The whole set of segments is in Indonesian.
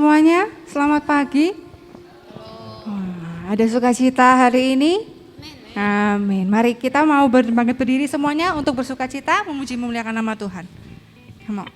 semuanya, selamat pagi. Ada sukacita hari ini? Amin. Mari kita mau bangkit berdiri semuanya untuk bersukacita, memuji memuliakan nama Tuhan. Come on.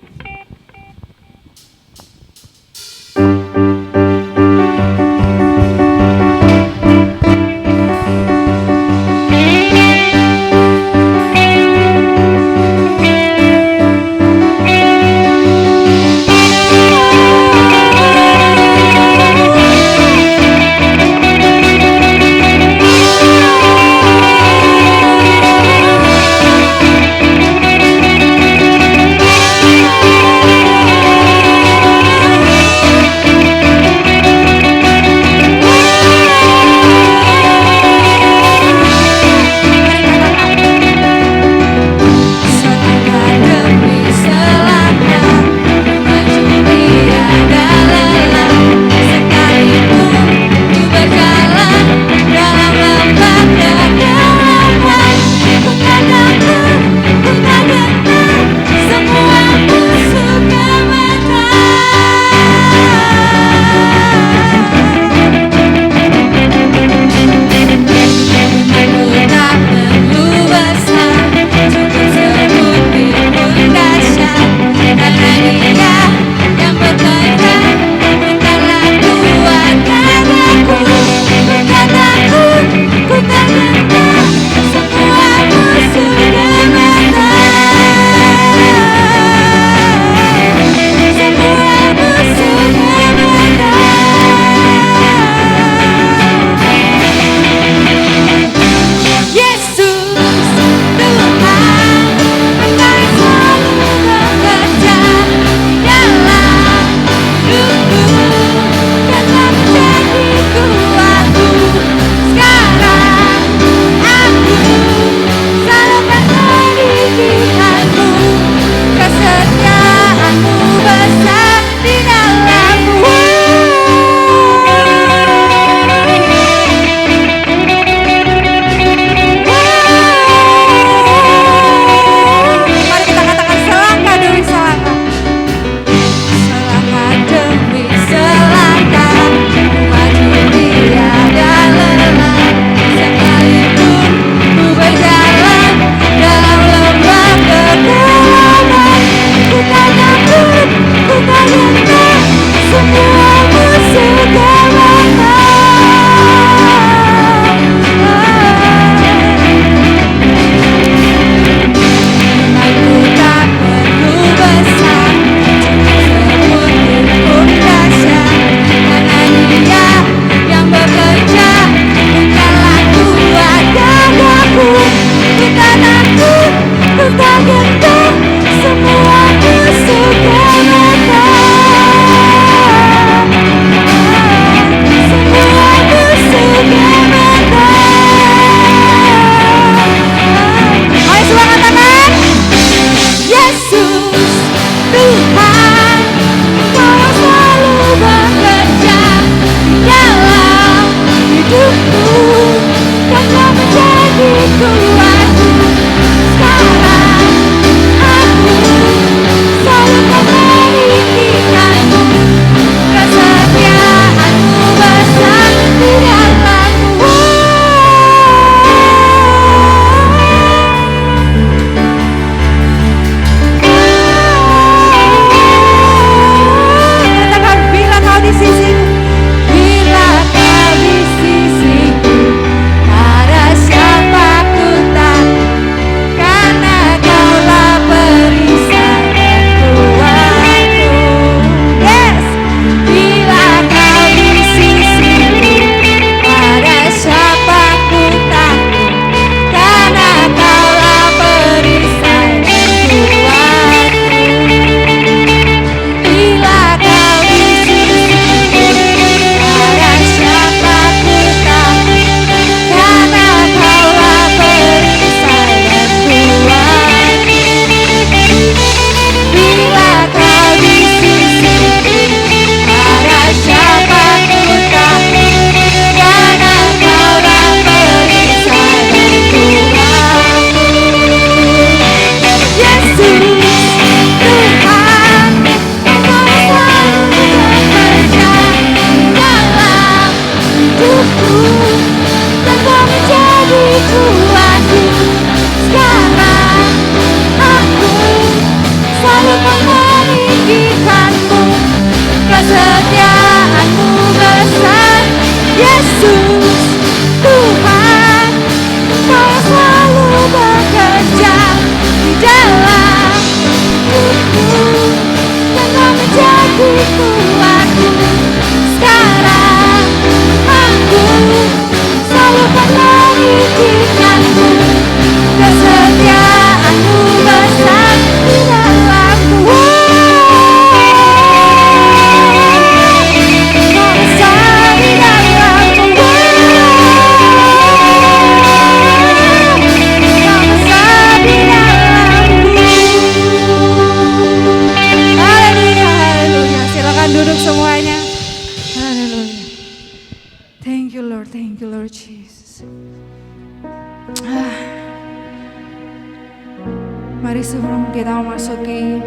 Sebelum kita memasuki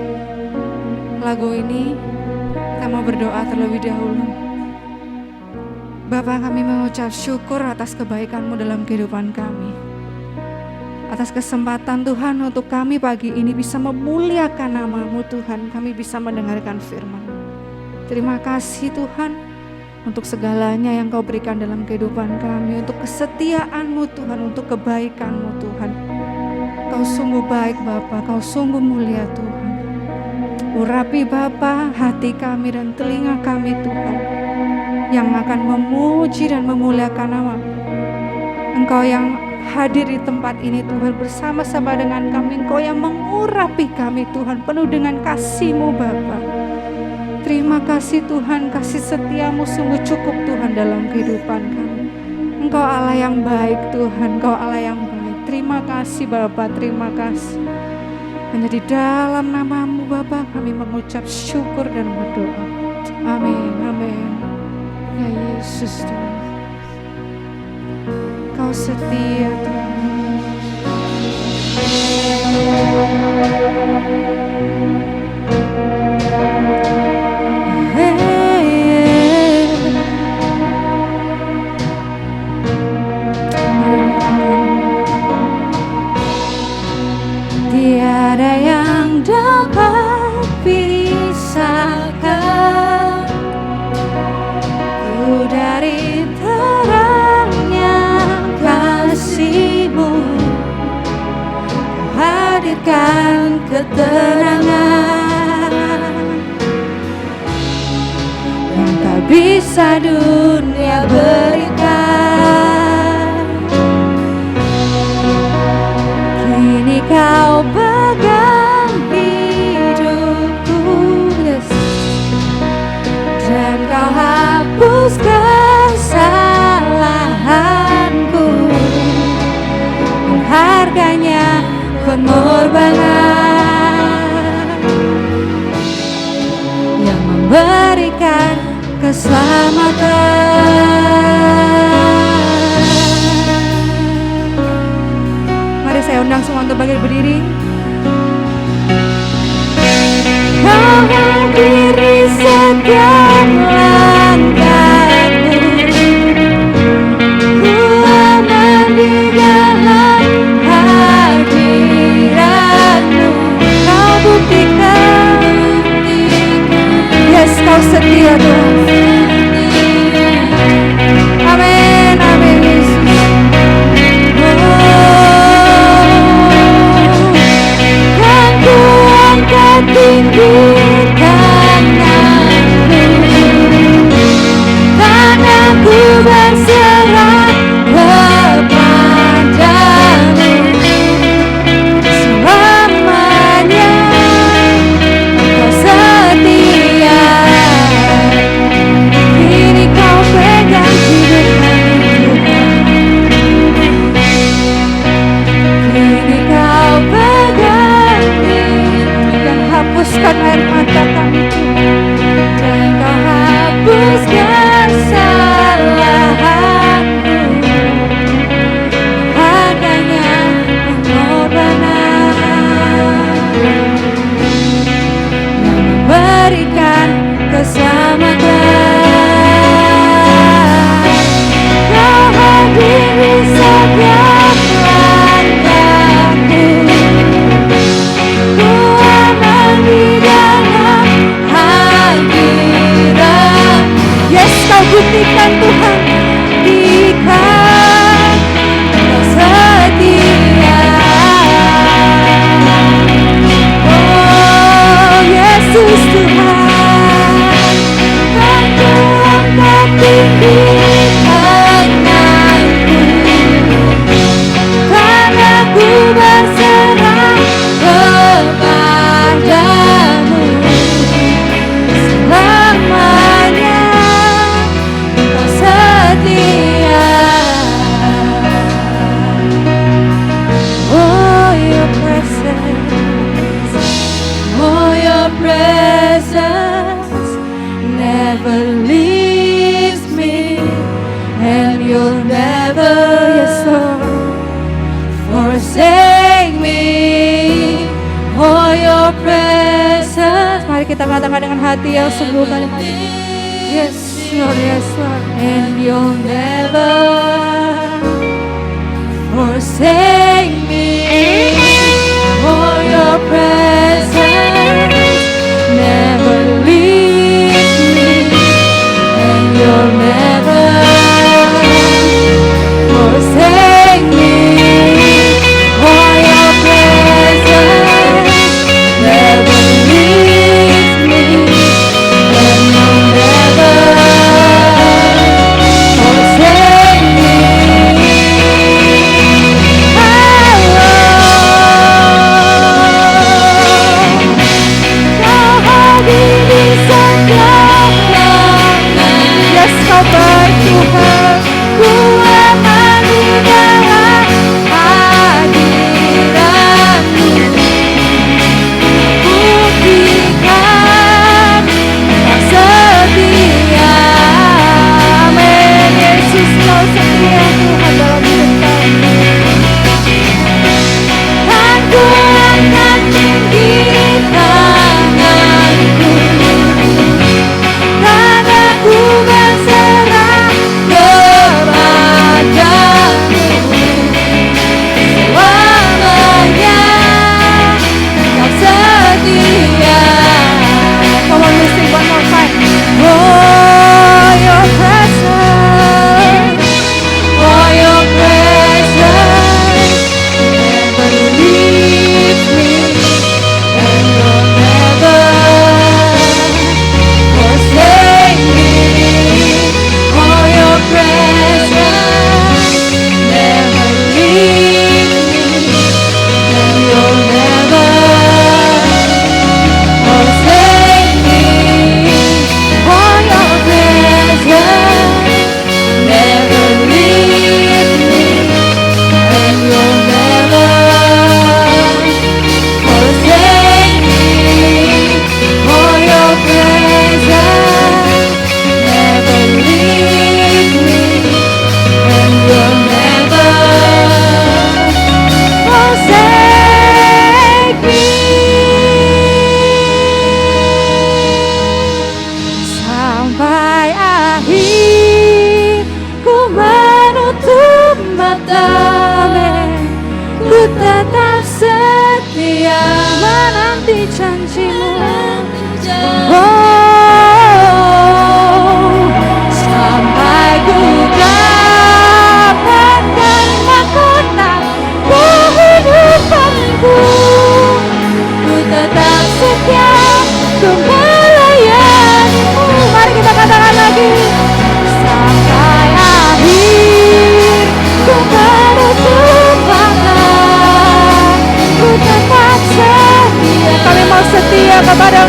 lagu ini, kita mau berdoa terlebih dahulu. Bapa, kami mengucap syukur atas kebaikan-Mu dalam kehidupan kami. Atas kesempatan Tuhan untuk kami pagi ini bisa memuliakan nama-Mu Tuhan, kami bisa mendengarkan firman. Terima kasih Tuhan untuk segalanya yang Kau berikan dalam kehidupan kami, untuk kesetiaan-Mu Tuhan, untuk kebaikan-Mu Tuhan. Kau sungguh baik Bapa, Kau sungguh mulia Tuhan. Urapi Bapa hati kami dan telinga kami Tuhan, yang akan memuji dan memuliakan nama-Mu. Engkau yang hadir di tempat ini Tuhan, bersama-sama dengan kami. Engkau yang mengurapi kami Tuhan, penuh dengan kasih-Mu Bapa. Terima kasih Tuhan, kasih setia-Mu sungguh cukup Tuhan dalam kehidupan kami. Engkau Allah yang baik Tuhan, Engkau Allah yang baik. Terima kasih Bapa, terima kasih. Hanya di dalam nama-Mu Bapa kami mengucap syukur dan berdoa. Amin, amin. Ya Yesus Tuhan, Kau setia Tuhan. Tiada yang dapat pisahkan ku dari terangnya kasih-Mu. Kau hadirkan ketenangan yang tak bisa dunia berikan. Kini Kau pegang hidupku, yes. Dan Kau hapus kesalahanku. Harganya pengorbanan yang memberikan keselamatan. Mari saya undang semua untuk berdiri. Kau hadiri setiap langkahku, ku aman di dalam hadirat-Mu. Kau buktikan, yes, Kau setia Tuhan. Amin, amin Yesus. Kan ku angkat tinggi tanganku, karena ku berserah kepadamu. Selamanya Kau setia. Kini Kau pegang hidup kami Tuhan. Kini Kau pegang hidup dan hapuskan air mata kami Tuhan. Dan Kau hapus kesalahanku. Harganya pengorbanan yang memberikan keselamatan. Kau hadiri setiap langkahku, ku aman di dalam hadirat. Yes, Kau buktikan Tuhan, buktikan Kau setia. Oh Yesus Tuhan, kan ku angkat tinggi tanganku, karena ku berserah kepadamu. Selamanya Kau setia. Oh your presence, oh your presence never leaves me, and You'll never, yes Lord, forsake me. Mari kita katakan dengan hati yang sungguh kali. Yes Lord, yes Lord. And you'll never forsake me, for your presence never leaves me, and you'll never forsake me, for your presence never leaves me, and you'll never forsake me. Yes, kau baik Tuhan. Ku aman di dalam hadirat-Mu, buktikan Kau setia. Amin. Yesus, kau setia Tuhan dalam hidup kami. Dan ku angkat tinggi tanganku, dan aku berserah kepadamu. Selamanya Kau setia. Come on, we sing one more time. For your presence, for your presence never leaves me, and you'll never forsake me. For your presence never leaves me, and you'll never forsake me. For your presence never leaves me, and you'll never forsake me. For your presence never leaves me, and you'll never forsake me. Sampai akhir ku menutup mata, ku tetap setia menanti janji-Mu. Oh, sampai ku dapatkan mahkota kehidupanku, ku tetap setia untuk melayani-Mu. Mari kita katakan lagi. Sampai akhir ku menutup mata, ku tetap setia. Kami mau setia kepada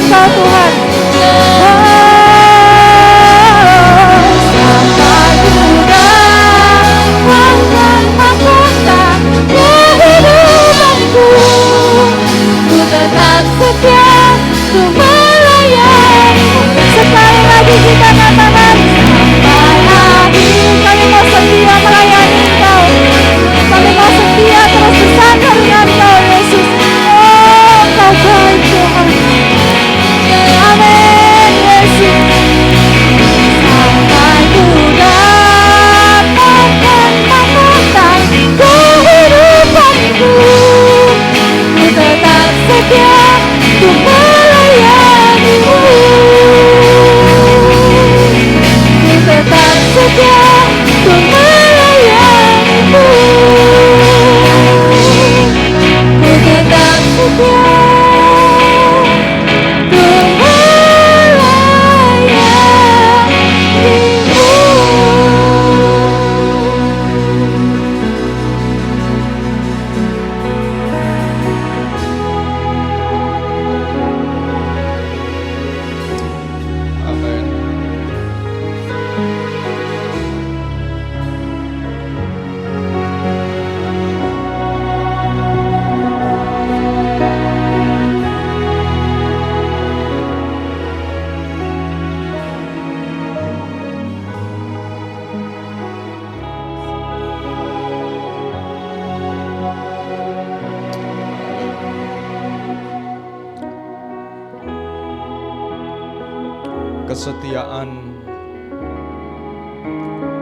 Kesetiaan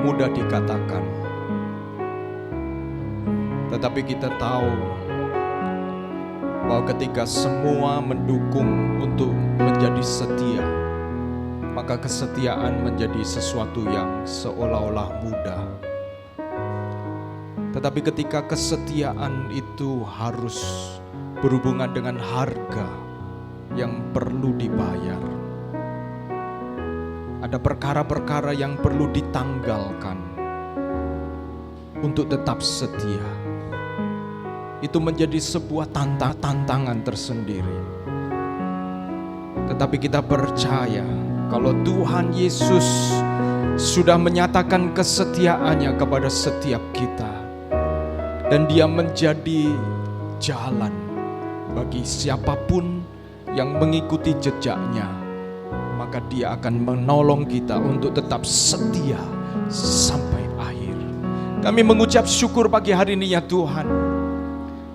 mudah dikatakan, tetapi kita tahu bahwa ketika semua mendukung untuk menjadi setia, maka kesetiaan menjadi sesuatu yang seolah-olah mudah. Tetapi ketika kesetiaan itu harus berhubungan dengan harga yang perlu dibayar, ada perkara-perkara yang perlu ditanggalkan untuk tetap setia. Itu menjadi sebuah tantangan tersendiri. Tetapi kita percaya kalau Tuhan Yesus sudah menyatakan kesetiaannya kepada setiap kita, dan Dia menjadi jalan bagi siapapun yang mengikuti jejaknya, maka Dia akan menolong kita untuk tetap setia sampai akhir. Kami mengucap syukur pagi hari ini ya Tuhan,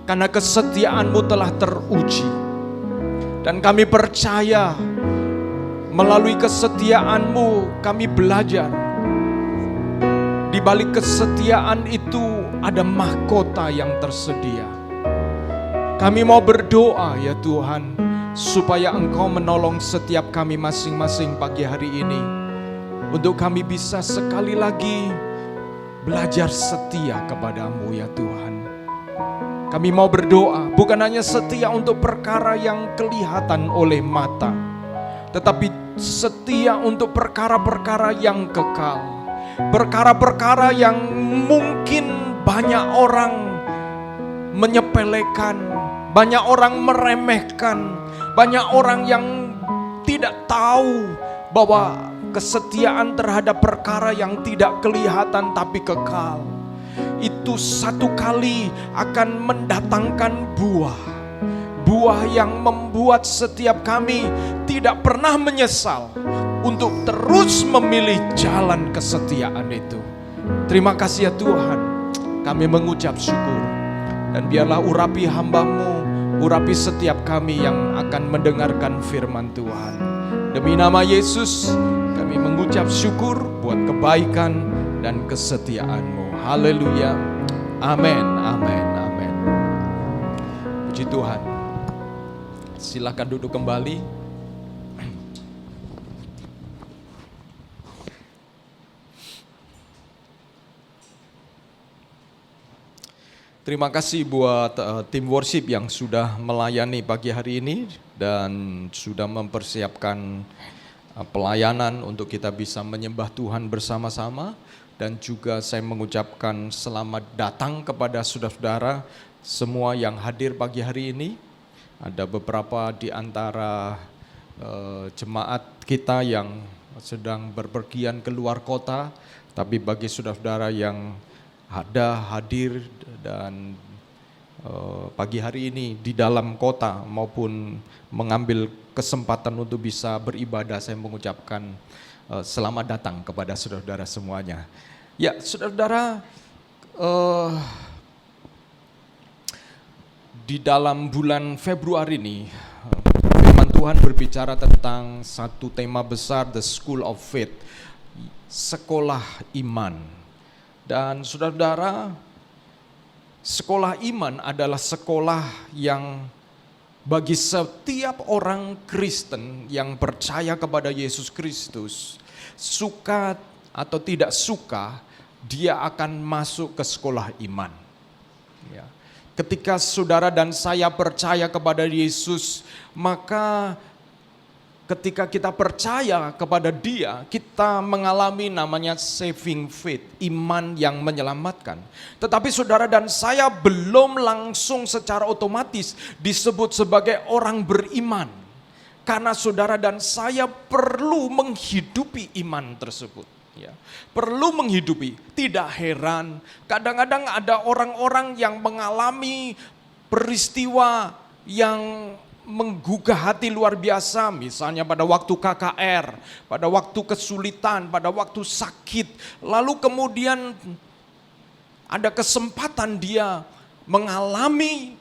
karena kesetiaan-Mu telah teruji. Dan kami percaya melalui kesetiaan-Mu kami belajar. Di balik kesetiaan itu ada mahkota yang tersedia. Kami mau berdoa ya Tuhan, supaya Engkau menolong setiap kami masing-masing pagi hari ini, untuk kami bisa sekali lagi belajar setia kepada-Mu ya Tuhan. Kami mau berdoa bukan hanya setia untuk perkara yang kelihatan oleh mata, tetapi setia untuk perkara-perkara yang kekal. Perkara-perkara yang mungkin banyak orang menyepelekan, banyak orang meremehkan, banyak orang yang tidak tahu bahwa kesetiaan terhadap perkara yang tidak kelihatan tapi kekal, itu satu kali akan mendatangkan buah yang membuat setiap kami tidak pernah menyesal untuk terus memilih jalan kesetiaan itu. Terima kasih ya Tuhan, kami mengucap syukur. Dan biarlah urapi hamba-Mu, urapi setiap kami yang akan mendengarkan firman Tuhan. Demi nama Yesus kami mengucap syukur buat kebaikan dan kesetiaan-Mu. Haleluya. Amin, amin, amin. Puji Tuhan. Silakan duduk kembali. Terima kasih buat tim worship yang sudah melayani pagi hari ini dan sudah mempersiapkan pelayanan untuk kita bisa menyembah Tuhan bersama-sama. Dan juga saya mengucapkan selamat datang kepada saudara-saudara semua yang hadir pagi hari ini. Ada beberapa di antara jemaat kita yang sedang berpergian ke luar kota, tapi bagi saudara-saudara yang hadir dan pagi hari ini di dalam kota maupun mengambil kesempatan untuk bisa beribadah, saya mengucapkan selamat datang kepada saudara-saudara semuanya. Ya, saudara-saudara, di dalam bulan Februari ini firman Tuhan berbicara tentang satu tema besar, The School of Faith, sekolah iman. Dan saudara-saudara, sekolah iman adalah sekolah yang bagi setiap orang Kristen yang percaya kepada Yesus Kristus, suka atau tidak suka, dia akan masuk ke sekolah iman. Ya. Ketika saudara dan saya percaya kepada Yesus, maka ketika kita percaya kepada Dia, kita mengalami namanya saving faith, iman yang menyelamatkan. Tetapi saudara dan saya belum langsung secara otomatis disebut sebagai orang beriman. Karena saudara dan saya perlu menghidupi iman tersebut. Ya, perlu menghidupi. Tidak heran, kadang-kadang ada orang-orang yang mengalami peristiwa yang menggugah hati luar biasa, misalnya pada waktu KKR, pada waktu kesulitan, pada waktu sakit, lalu kemudian ada kesempatan dia mengalami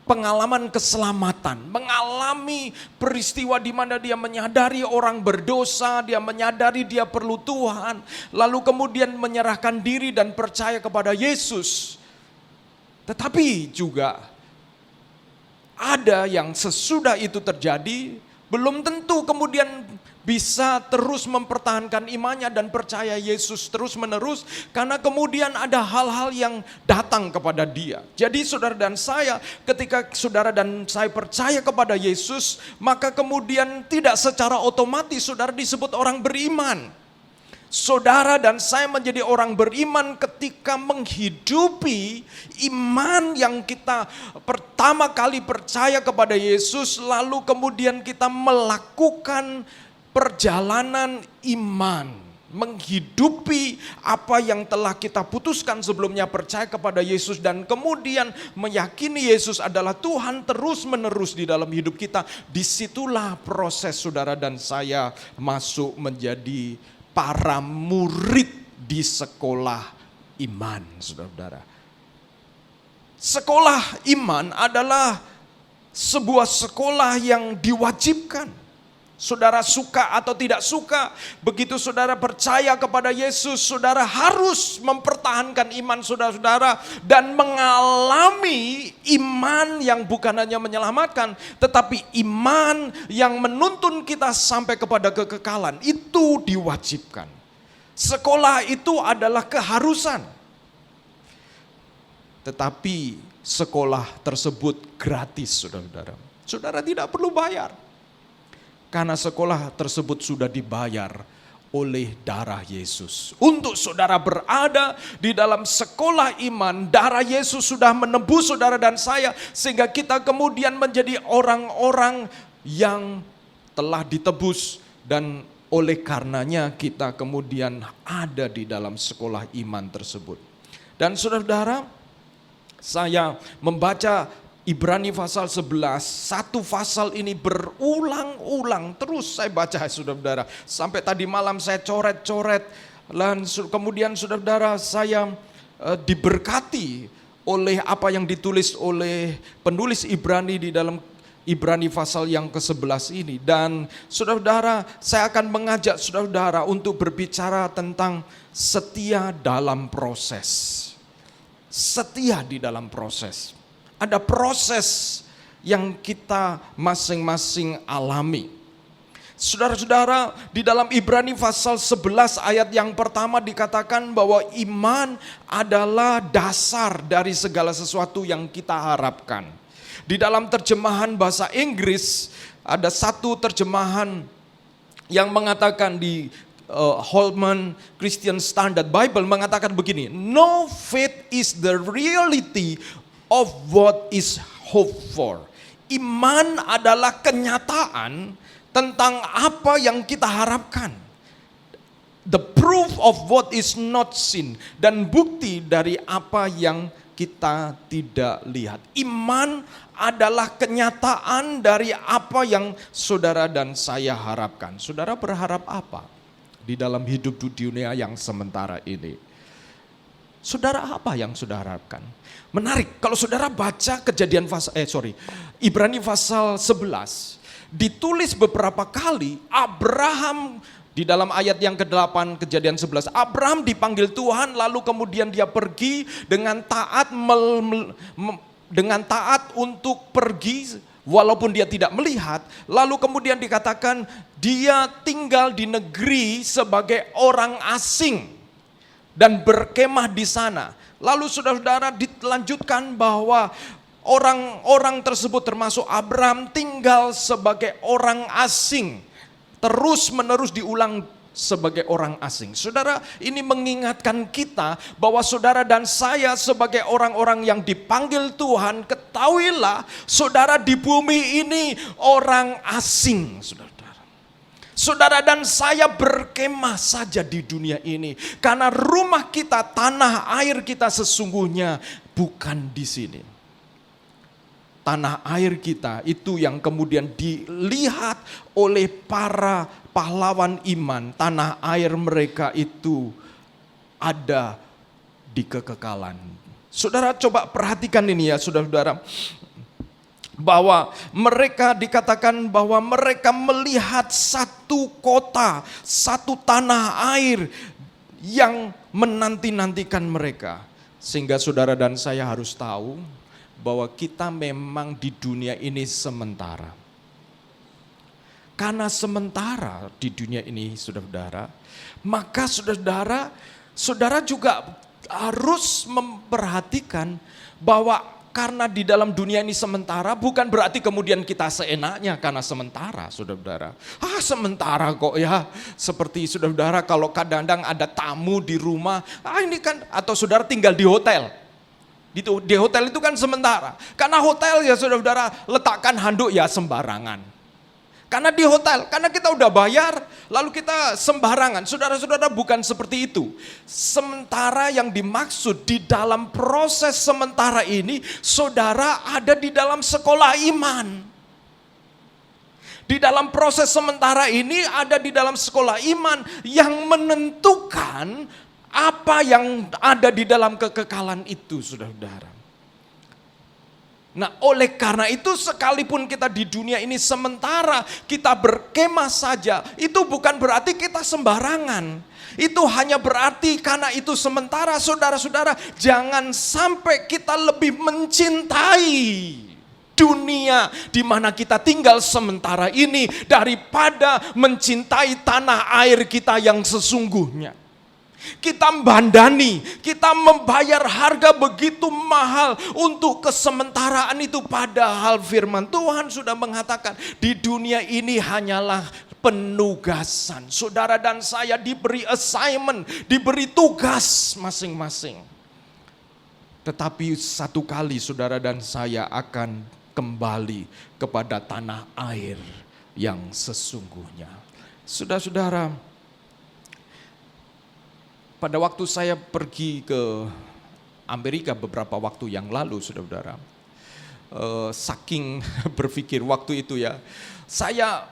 pengalaman keselamatan, mengalami peristiwa di mana dia menyadari orang berdosa, dia menyadari dia perlu Tuhan, lalu kemudian menyerahkan diri dan percaya kepada Yesus. Tetapi juga ada yang sesudah itu terjadi, belum tentu kemudian bisa terus mempertahankan imannya dan percaya Yesus terus menerus, karena kemudian ada hal-hal yang datang kepada dia. Jadi saudara dan saya, ketika saudara dan saya percaya kepada Yesus, maka kemudian tidak secara otomatis saudara disebut orang beriman. Saudara dan saya menjadi orang beriman ketika menghidupi iman yang kita pertama kali percaya kepada Yesus, lalu kemudian kita melakukan perjalanan iman, menghidupi apa yang telah kita putuskan sebelumnya, percaya kepada Yesus dan kemudian meyakini Yesus adalah Tuhan terus menerus di dalam hidup kita. Disitulah proses saudara dan saya masuk menjadi para murid di sekolah iman, saudara-saudara. Sekolah iman adalah sebuah sekolah yang diwajibkan. Saudara suka atau tidak suka, begitu saudara percaya kepada Yesus, saudara harus mempertahankan iman saudara-saudara dan mengalami iman yang bukan hanya menyelamatkan, tetapi iman yang menuntun kita sampai kepada kekekalan. Itu diwajibkan. Sekolah itu adalah keharusan. Tetapi sekolah tersebut gratis, saudara-saudara. Saudara tidak perlu bayar. Karena sekolah tersebut sudah dibayar oleh darah Yesus. Untuk saudara berada di dalam sekolah iman, darah Yesus sudah menebus saudara dan saya, sehingga kita kemudian menjadi orang-orang yang telah ditebus, dan oleh karenanya kita kemudian ada di dalam sekolah iman tersebut. Dan saudara-saudara, saya membaca Ibrani pasal 11, satu pasal ini berulang-ulang terus saya baca, saudara-saudara. Sampai tadi malam saya coret-coret, dan kemudian saudara-saudara saya diberkati oleh apa yang ditulis oleh penulis Ibrani di dalam Ibrani pasal yang ke-11 ini. Dan saudara-saudara, saya akan mengajak saudara-saudara untuk berbicara tentang setia dalam proses. Setia di dalam proses. Ada proses yang kita masing-masing alami. Saudara-saudara, di dalam Ibrani pasal 11 ayat yang pertama dikatakan bahwa iman adalah dasar dari segala sesuatu yang kita harapkan. Di dalam terjemahan bahasa Inggris ada satu terjemahan yang mengatakan di Holman Christian Standard Bible mengatakan begini, no faith is the reality of what is hoped for. Iman adalah kenyataan tentang apa yang kita harapkan. The proof of what is not seen. Dan bukti dari apa yang kita tidak lihat. Iman adalah kenyataan dari apa yang saudara dan saya harapkan. Saudara berharap apa di dalam hidup di dunia yang sementara ini? Saudara, apa yang saudara harapkan? Menarik, kalau saudara baca Ibrani pasal 11, ditulis beberapa kali Abraham di dalam ayat yang ke-8 Kejadian 11. Abraham dipanggil Tuhan, lalu kemudian dia pergi dengan taat untuk pergi walaupun dia tidak melihat. Lalu kemudian dikatakan dia tinggal di negeri sebagai orang asing dan berkemah di sana. Lalu saudara-saudara dilanjutkan bahwa orang-orang tersebut termasuk Abraham tinggal sebagai orang asing. Terus menerus diulang sebagai orang asing. Saudara, ini mengingatkan kita bahwa saudara dan saya sebagai orang-orang yang dipanggil Tuhan, ketahuilah saudara di bumi ini orang asing, saudara. Saudara dan saya berkemah saja di dunia ini. Karena rumah kita, tanah air kita sesungguhnya bukan di sini. Tanah air kita itu yang kemudian dilihat oleh para pahlawan iman. Tanah air mereka itu ada di kekekalan. Saudara coba perhatikan ini ya saudara-saudara. bahwa mereka dikatakan bahwa mereka melihat satu kota, satu tanah air yang menanti-nantikan mereka. Sehingga saudara dan saya harus tahu bahwa kita memang di dunia ini sementara. Karena sementara di dunia ini saudara, maka saudara juga harus memperhatikan bahwa karena di dalam dunia ini sementara, bukan berarti kemudian kita seenaknya karena sementara, saudara-saudara. Sementara kok ya, seperti saudara-saudara kalau kadang-kadang ada tamu di rumah, ini kan, atau saudara tinggal di hotel. Di hotel itu kan sementara. Karena hotel ya saudara-saudara, letakkan handuk ya sembarangan. Karena di hotel, karena kita udah bayar, lalu kita sembarangan. Saudara-saudara, bukan seperti itu. Sementara yang dimaksud di dalam proses sementara ini, saudara ada di dalam sekolah iman. Di dalam proses sementara ini ada di dalam sekolah iman yang menentukan apa yang ada di dalam kekekalan itu, saudara-saudara. Nah, oleh karena itu sekalipun kita di dunia ini sementara, kita berkemah saja, itu bukan berarti kita sembarangan. Itu hanya berarti karena itu sementara, saudara-saudara, jangan sampai kita lebih mencintai dunia di mana kita tinggal sementara ini daripada mencintai tanah air kita yang sesungguhnya. Kita bandani, kita membayar harga begitu mahal untuk kesementaraan itu, padahal firman Tuhan sudah mengatakan di dunia ini hanyalah penugasan. Saudara dan saya diberi assignment, diberi tugas masing-masing. Tetapi satu kali saudara dan saya akan kembali kepada tanah air yang sesungguhnya. Saudara-saudara, pada waktu saya pergi ke Amerika beberapa waktu yang lalu, saudara-saudara, saking berpikir waktu itu ya, saya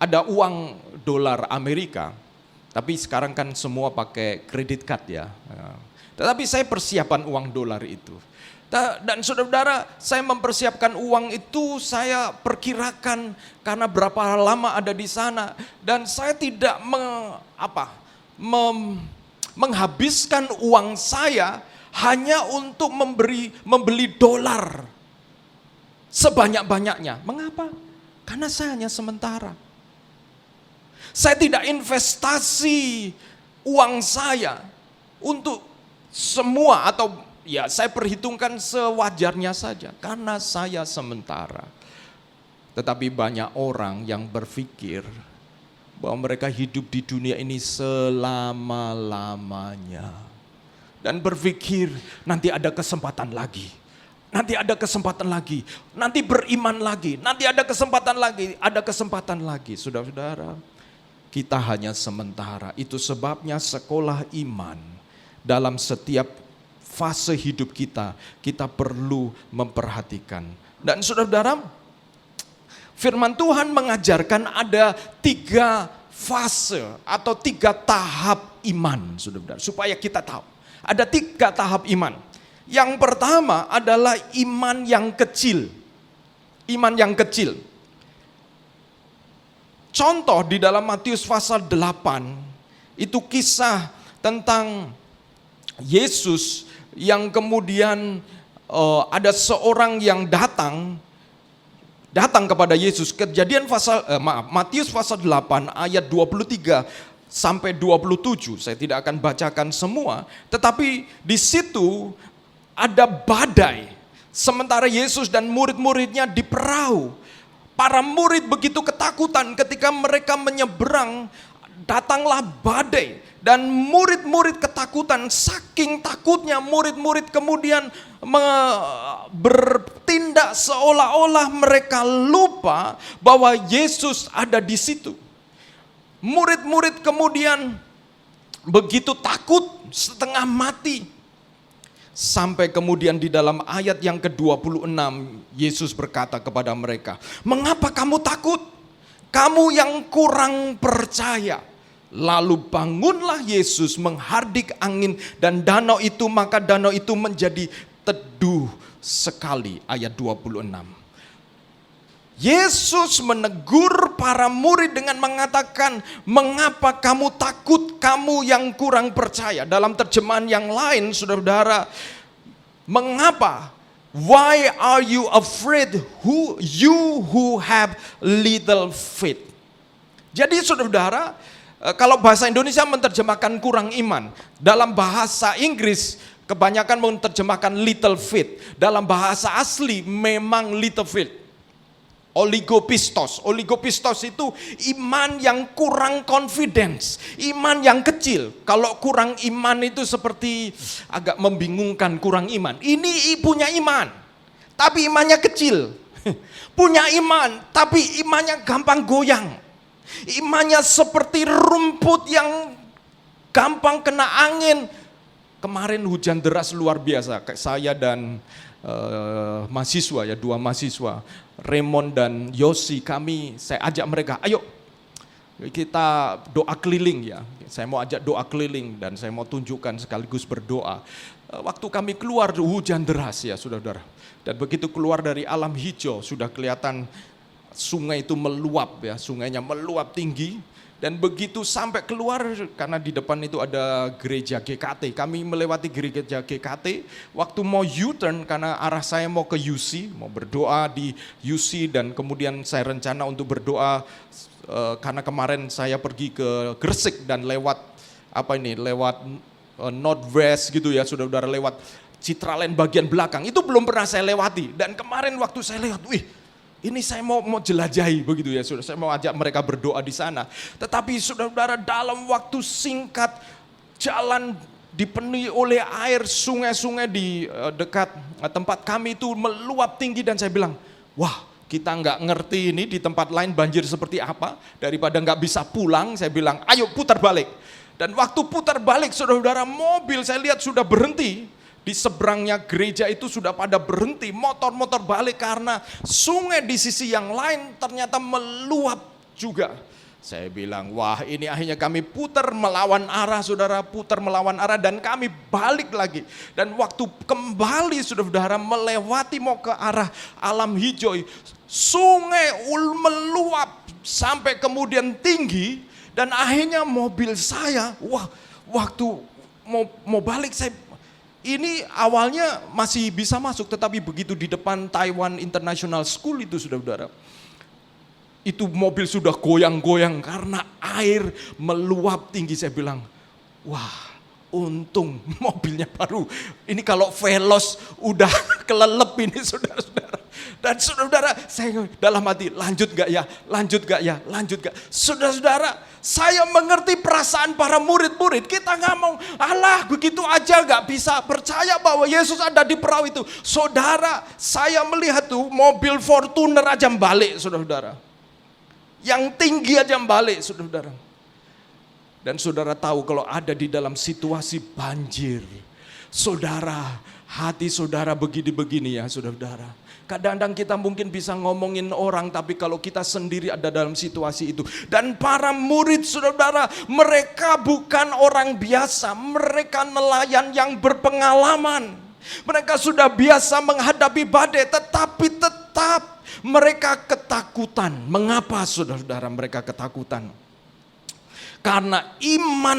ada uang dolar Amerika, tapi sekarang kan semua pakai kredit card ya. Tetapi saya persiapan uang dolar itu. Dan saudara-saudara, saya mempersiapkan uang itu, saya perkirakan karena berapa lama ada di sana, dan saya tidak menghabiskan uang saya hanya untuk membeli dolar sebanyak-banyaknya. Mengapa? Karena saya hanya sementara. Saya tidak investasi uang saya untuk semua, atau ya saya perhitungkan sewajarnya saja karena saya sementara. Tetapi banyak orang yang berpikir bahwa mereka hidup di dunia ini selama-lamanya. Dan berpikir nanti ada kesempatan lagi. Nanti ada kesempatan lagi. Nanti beriman lagi. Nanti ada kesempatan lagi. Ada kesempatan lagi. Saudara-saudara, kita hanya sementara. Itu sebabnya sekolah iman dalam setiap fase hidup kita perlu memperhatikan. Dan saudara-saudara, firman Tuhan mengajarkan ada 3 fase atau 3 tahap iman, saudara-saudara, supaya kita tahu. Ada 3 tahap iman. Yang pertama adalah iman yang kecil. Iman yang kecil. Contoh di dalam Matius pasal 8, itu kisah tentang Yesus yang kemudian ada seorang yang datang kepada Yesus. Matius pasal 8 ayat 23 sampai 27. Saya tidak akan bacakan semua, tetapi di situ ada badai. Sementara Yesus dan murid-muridnya di perahu. Para murid begitu ketakutan ketika mereka menyeberang, datanglah badai. Dan murid-murid ketakutan, saking takutnya murid-murid kemudian bertindak seolah-olah mereka lupa bahwa Yesus ada di situ. Murid-murid kemudian begitu takut setengah mati. Sampai kemudian di dalam ayat yang ke-26 Yesus berkata kepada mereka, "Mengapa kamu takut? Kamu yang kurang percaya." Lalu bangunlah Yesus menghardik angin dan danau itu, maka danau itu menjadi teduh sekali ayat 26. Yesus menegur para murid dengan mengatakan, mengapa kamu takut, kamu yang kurang percaya. Dalam terjemahan yang lain, saudara-saudara, mengapa? Why are you afraid, you who have little faith? Jadi saudara-saudara, kalau bahasa Indonesia menerjemahkan kurang iman, dalam bahasa Inggris kebanyakan menerjemahkan little faith. Dalam bahasa asli memang little faith. Oligopistos. Oligopistos itu iman yang kurang confidence, iman yang kecil. Kalau kurang iman itu seperti agak membingungkan, kurang iman. Ini punya iman, tapi imannya kecil. Punya iman, tapi imannya gampang goyang. Imannya seperti rumput yang gampang kena angin. Kemarin hujan deras luar biasa. Kayak saya dan mahasiswa ya, 2 mahasiswa, Raymond dan Yosi, saya ajak mereka, ayo kita doa keliling ya. Saya mau ajak doa keliling dan saya mau tunjukkan sekaligus berdoa. Waktu kami keluar hujan deras ya saudara-saudara. Dan begitu keluar dari alam hijau sudah kelihatan sungai itu meluap ya, sungainya meluap tinggi. Dan begitu sampai keluar, karena di depan itu ada gereja GKT, kami melewati gereja GKT, waktu mau U-turn karena arah saya mau ke UC, mau berdoa di UC, dan kemudian saya rencana untuk berdoa karena kemarin saya pergi ke Gresik dan lewat Northwest gitu ya, saudara-saudara, lewat Citraland bagian belakang, itu belum pernah saya lewati, dan kemarin waktu saya lewat, ini saya mau jelajahi begitu ya, saudara. Saya mau ajak mereka berdoa di sana. Tetapi saudara-saudara, dalam waktu singkat jalan dipenuhi oleh air, sungai-sungai di dekat tempat kami itu meluap tinggi, dan saya bilang, wah, kita nggak ngerti ini di tempat lain banjir seperti apa. Daripada nggak bisa pulang, saya bilang, ayo putar balik. Dan waktu putar balik, saudara-saudara, mobil saya lihat sudah berhenti. Di seberangnya gereja itu sudah pada berhenti, motor-motor balik karena sungai di sisi yang lain ternyata meluap juga. Saya bilang, wah, ini akhirnya kami putar melawan arah, saudara, putar melawan arah, dan kami balik lagi. Dan waktu kembali, saudara-saudara, melewati mau ke arah alam hijau, sungai meluap sampai kemudian tinggi, dan akhirnya mobil saya, waktu mau balik, ini awalnya masih bisa masuk, tetapi begitu di depan Taiwan International School itu, saudara-saudara, itu mobil sudah goyang-goyang karena air meluap tinggi. Saya bilang, wah, untung mobilnya baru. Ini kalau Veloz udah kelelep ini, saudara-saudara. Dan saudara-saudara, saya dalam hati, lanjut gak ya, lanjut gak ya, lanjut gak. Saudara-saudara, saya mengerti perasaan para murid-murid. Kita nggak mau, alah begitu aja gak bisa percaya bahwa Yesus ada di perahu itu. Saudara, saya melihat tuh mobil Fortuner aja balik, saudara-saudara. Yang tinggi aja balik, saudara-saudara. Dan saudara tahu kalau ada di dalam situasi banjir, saudara, hati saudara begini-begini ya, saudara-saudara. Kadang-kadang kita mungkin bisa ngomongin orang, tapi kalau kita sendiri ada dalam situasi itu. Dan para murid, saudara, mereka bukan orang biasa, mereka nelayan yang berpengalaman. Mereka sudah biasa menghadapi badai, tetapi tetap mereka ketakutan. Mengapa, saudara-saudara, mereka ketakutan? Karena iman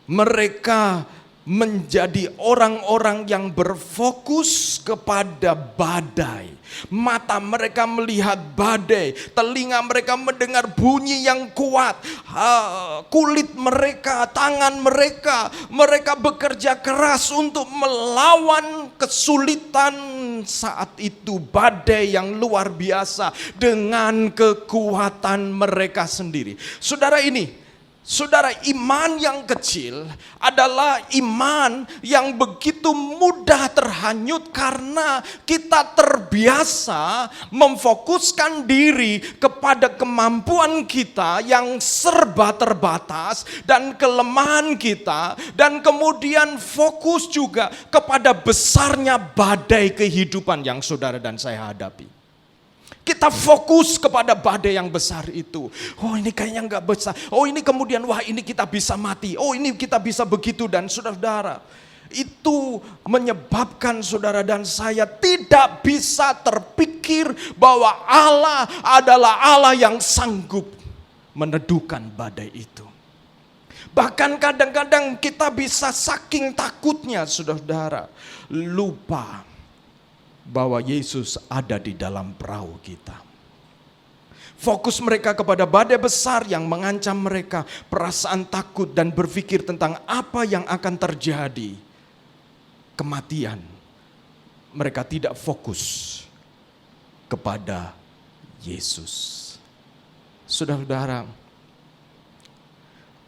mereka menjadi orang-orang yang berfokus kepada badai. Mata mereka melihat badai, telinga mereka mendengar bunyi yang kuat, kulit mereka, tangan mereka bekerja keras untuk melawan kesulitan saat itu, badai yang luar biasa dengan kekuatan mereka sendiri. Saudara, iman yang kecil adalah iman yang begitu mudah terhanyut karena kita terbiasa memfokuskan diri kepada kemampuan kita yang serba terbatas dan kelemahan kita, dan kemudian fokus juga kepada besarnya badai kehidupan yang saudara dan saya hadapi. Kita fokus kepada badai yang besar itu. Oh, ini kayaknya enggak besar. Oh, ini kemudian, wah, ini kita bisa mati. Oh, ini kita bisa begitu. Dan saudara-saudara, Itu menyebabkan saudara dan saya tidak bisa terpikir bahwa Allah adalah Allah yang sanggup meneduhkan badai itu. Bahkan kadang-kadang kita bisa saking takutnya saudara, lupa bahwa Yesus ada di dalam perahu kita. Fokus mereka kepada badai besar yang mengancam mereka, perasaan takut dan berpikir tentang apa yang akan terjadi. Kematian. Mereka tidak fokus kepada Yesus. Saudara-saudara,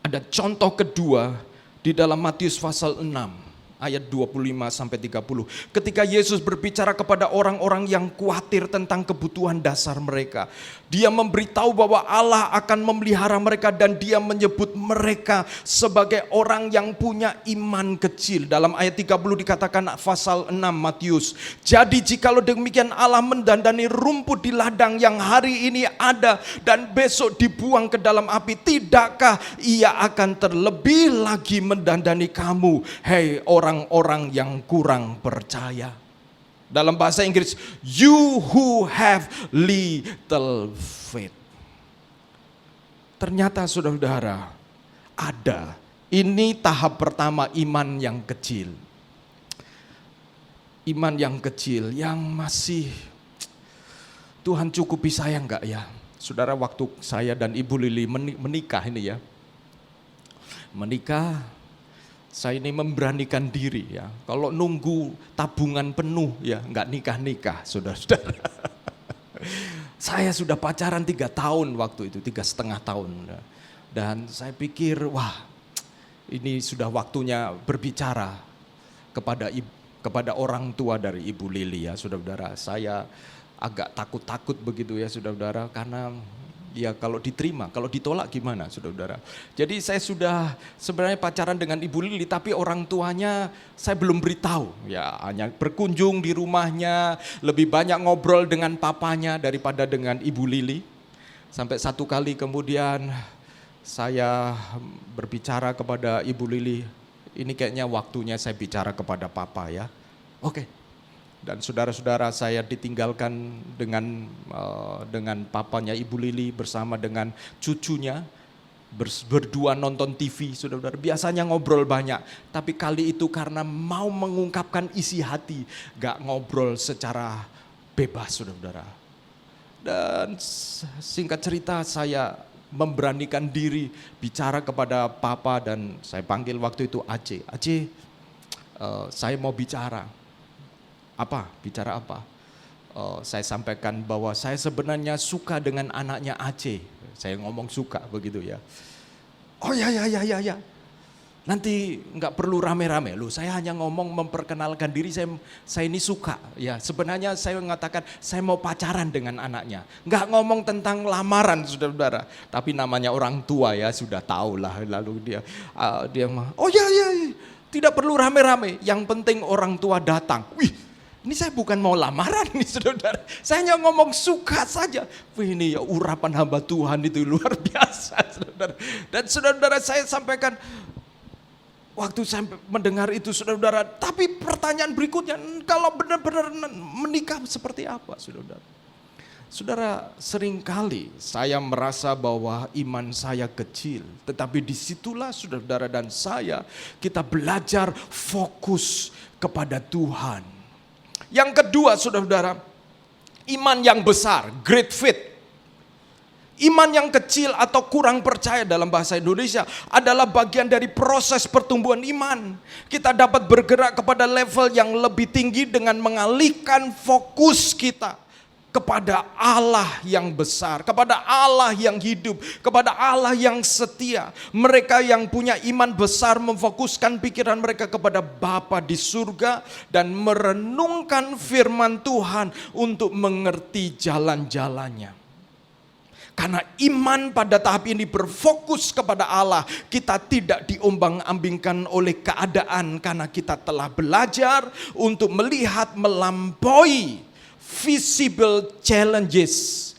ada contoh kedua di dalam Matius pasal 6. Ayat 25 sampai 30. Ketika Yesus berbicara kepada orang-orang yang khawatir tentang kebutuhan dasar mereka. Dia memberitahu bahwa Allah akan memelihara mereka dan dia menyebut mereka sebagai orang yang punya iman kecil. Dalam ayat 30 dikatakan pasal 6 Matius. Jadi jikalau demikian Allah mendandani rumput di ladang yang hari ini ada dan besok dibuang ke dalam api. Tidakkah ia akan terlebih lagi mendandani kamu, hei orang-orang yang kurang percaya. Dalam bahasa Inggris, you who have little faith. Ternyata saudara-saudara, ada. Ini tahap pertama iman yang kecil. Iman yang kecil yang masih, Tuhan cukupi saya enggak ya? Saudara, waktu saya dan Ibu Lili menikah ini ya. Menikah, saya ini memberanikan diri ya. Kalau nunggu tabungan penuh ya nggak nikah-nikah saudara-saudara. Saya sudah pacaran 3 tahun waktu itu, 3,5 tahun. Dan saya pikir wah ini sudah waktunya berbicara kepada orang tua dari Ibu Lili ya saudara-saudara. Saya agak takut-takut begitu ya saudara-saudara karena ya kalau diterima, kalau ditolak gimana saudara-saudara. Jadi saya sudah sebenarnya pacaran dengan Ibu Lili tapi orang tuanya saya belum beritahu. Ya hanya berkunjung di rumahnya, lebih banyak ngobrol dengan papanya daripada dengan Ibu Lili. Sampai satu kali kemudian saya berbicara kepada Ibu Lili, ini kayaknya waktunya saya bicara kepada papa ya. Oke. Dan saudara-saudara saya ditinggalkan dengan papanya Ibu Lili bersama dengan cucunya berdua nonton TV saudara-saudara. Biasanya ngobrol banyak, tapi kali itu karena mau mengungkapkan isi hati, gak ngobrol secara bebas saudara-saudara. Dan singkat cerita saya memberanikan diri bicara kepada papa dan saya panggil waktu itu Aceh. Aceh, saya mau bicara. Bicara apa? Saya sampaikan bahwa saya sebenarnya suka dengan anaknya Aceh. Saya ngomong suka begitu ya. Oh ya. Nanti nggak perlu rame-rame loh. Saya hanya ngomong memperkenalkan diri. Saya ini suka. Ya sebenarnya saya mengatakan saya mau pacaran dengan anaknya. Nggak ngomong tentang lamaran saudara-saudara. Tapi namanya orang tua ya sudah tahu lah. Lalu dia oh ya. Tidak perlu rame-rame. Yang penting orang tua datang. Wih. Ini saya bukan mau lamaran nih saudara. Saya hanya ngomong suka saja. Wih ini ya urapan hamba Tuhan itu luar biasa saudara. Dan saudara-saudara saya sampaikan. Waktu saya mendengar itu saudara-saudara. Tapi pertanyaan berikutnya. Kalau benar-benar menikah seperti apa saudara-saudara? Saudara, seringkali saya merasa bahwa iman saya kecil. Tetapi disitulah saudara-saudara dan saya. Kita belajar fokus kepada Tuhan. Yang kedua saudara-saudara, iman yang besar, great faith. Iman yang kecil atau kurang percaya dalam bahasa Indonesia adalah bagian dari proses pertumbuhan iman. Kita dapat bergerak kepada level yang lebih tinggi dengan mengalihkan fokus kita kepada Allah yang besar, kepada Allah yang hidup, kepada Allah yang setia. Mereka yang punya iman besar memfokuskan pikiran mereka kepada Bapa di surga dan merenungkan firman Tuhan untuk mengerti jalan-jalannya. Karena iman pada tahap ini berfokus kepada Allah, kita tidak diombang-ambingkan oleh keadaan karena kita telah belajar untuk melihat melampaui visible challenges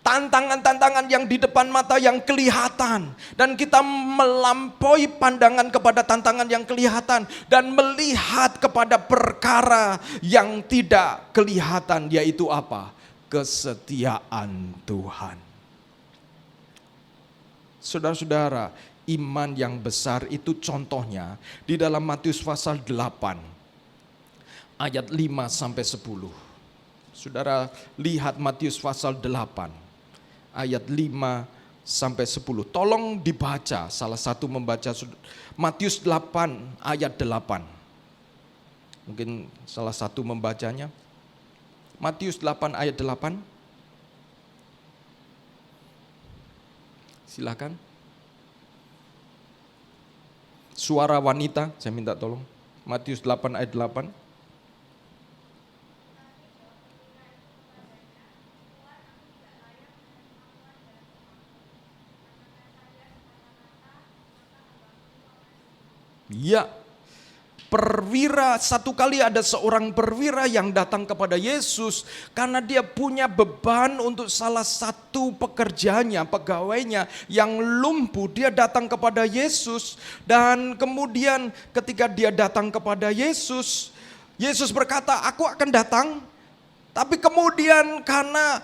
tantangan-tantangan yang di depan mata yang kelihatan, dan kita melampaui pandangan kepada tantangan yang kelihatan dan melihat kepada perkara yang tidak kelihatan, yaitu apa? Kesetiaan Tuhan. Saudara-saudara, iman yang besar itu contohnya di dalam Matius pasal 8 ayat 5 sampai 10. Saudara lihat Matius pasal 8 ayat 5 sampai 10. Tolong dibaca, salah satu membaca Matius 8 ayat 8. Mungkin salah satu membacanya. Matius 8 ayat 8. Silakan. Suara wanita, saya minta tolong. Matius 8 ayat 8. Ya, perwira, satu kali ada seorang perwira yang datang kepada Yesus karena dia punya beban untuk salah satu pekerjaannya, pegawainya yang lumpuh. Dia datang kepada Yesus, dan kemudian ketika dia datang kepada Yesus, Yesus berkata, "Aku akan datang." Tapi kemudian karena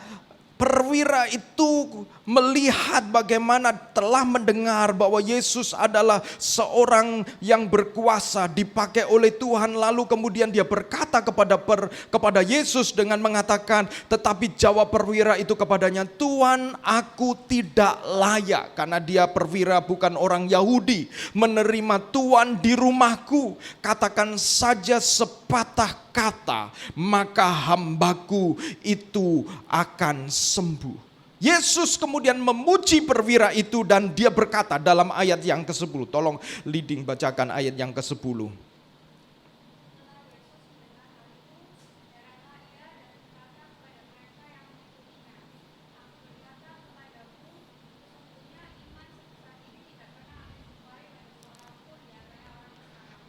perwira itu melihat bagaimana telah mendengar bahwa Yesus adalah seorang yang berkuasa, dipakai oleh Tuhan, lalu kemudian dia berkata kepada Yesus dengan mengatakan, tetapi jawab perwira itu kepadanya, "Tuhan, aku tidak layak," karena dia perwira bukan orang Yahudi, "menerima Tuhan di rumahku. Katakan saja sepatah kata, maka hambaku itu akan sembuh." Yesus kemudian memuji perwira itu, dan dia berkata dalam ayat yang ke-10. Tolong leading bacakan ayat yang ke-10.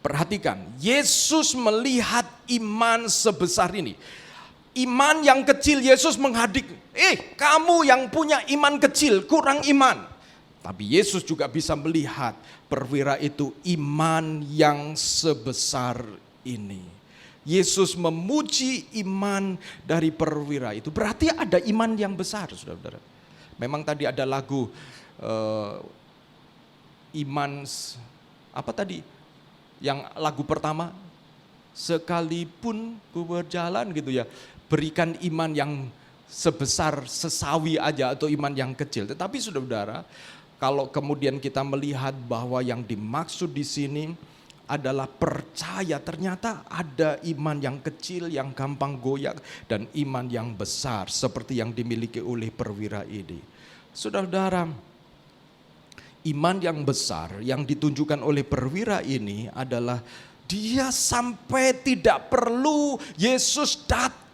Perhatikan, Yesus melihat iman sebesar ini. Iman yang kecil, Yesus menghadik, kamu yang punya iman kecil, kurang iman. Tapi Yesus juga bisa melihat perwira itu iman yang sebesar ini. Yesus memuji iman dari perwira itu. Berarti ada iman yang besar, saudara-saudara. Memang tadi ada lagu iman, apa tadi? Yang lagu pertama, sekalipun ku berjalan gitu ya, berikan iman yang sebesar sesawi aja atau iman yang kecil. Tetapi saudara-saudara, kalau kemudian kita melihat bahwa yang dimaksud di sini adalah percaya, ternyata ada iman yang kecil yang gampang goyah dan iman yang besar seperti yang dimiliki oleh perwira ini. Saudara-saudara, iman yang besar yang ditunjukkan oleh perwira ini adalah dia sampai tidak perlu Yesus datang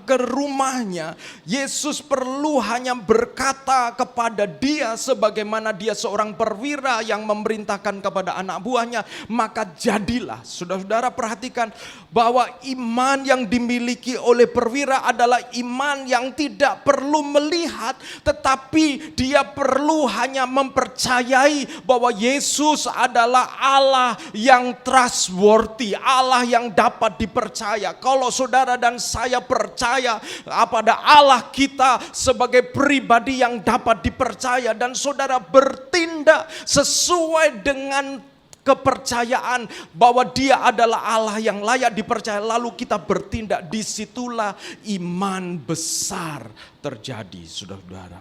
ke rumahnya. Yesus perlu hanya berkata kepada dia, sebagaimana dia seorang perwira yang memerintahkan kepada anak buahnya, maka jadilah. Saudara-saudara perhatikan bahwa iman yang dimiliki oleh perwira adalah iman yang tidak perlu melihat, tetapi dia perlu hanya mempercayai bahwa Yesus adalah Allah yang trustworthy, Allah yang dapat dipercaya. Kalau saudara dan saya percaya pada Allah kita sebagai pribadi yang dapat dipercaya, dan saudara bertindak sesuai dengan kepercayaan bahwa dia adalah Allah yang layak dipercaya, lalu kita bertindak, disitulah iman besar terjadi, saudara-saudara.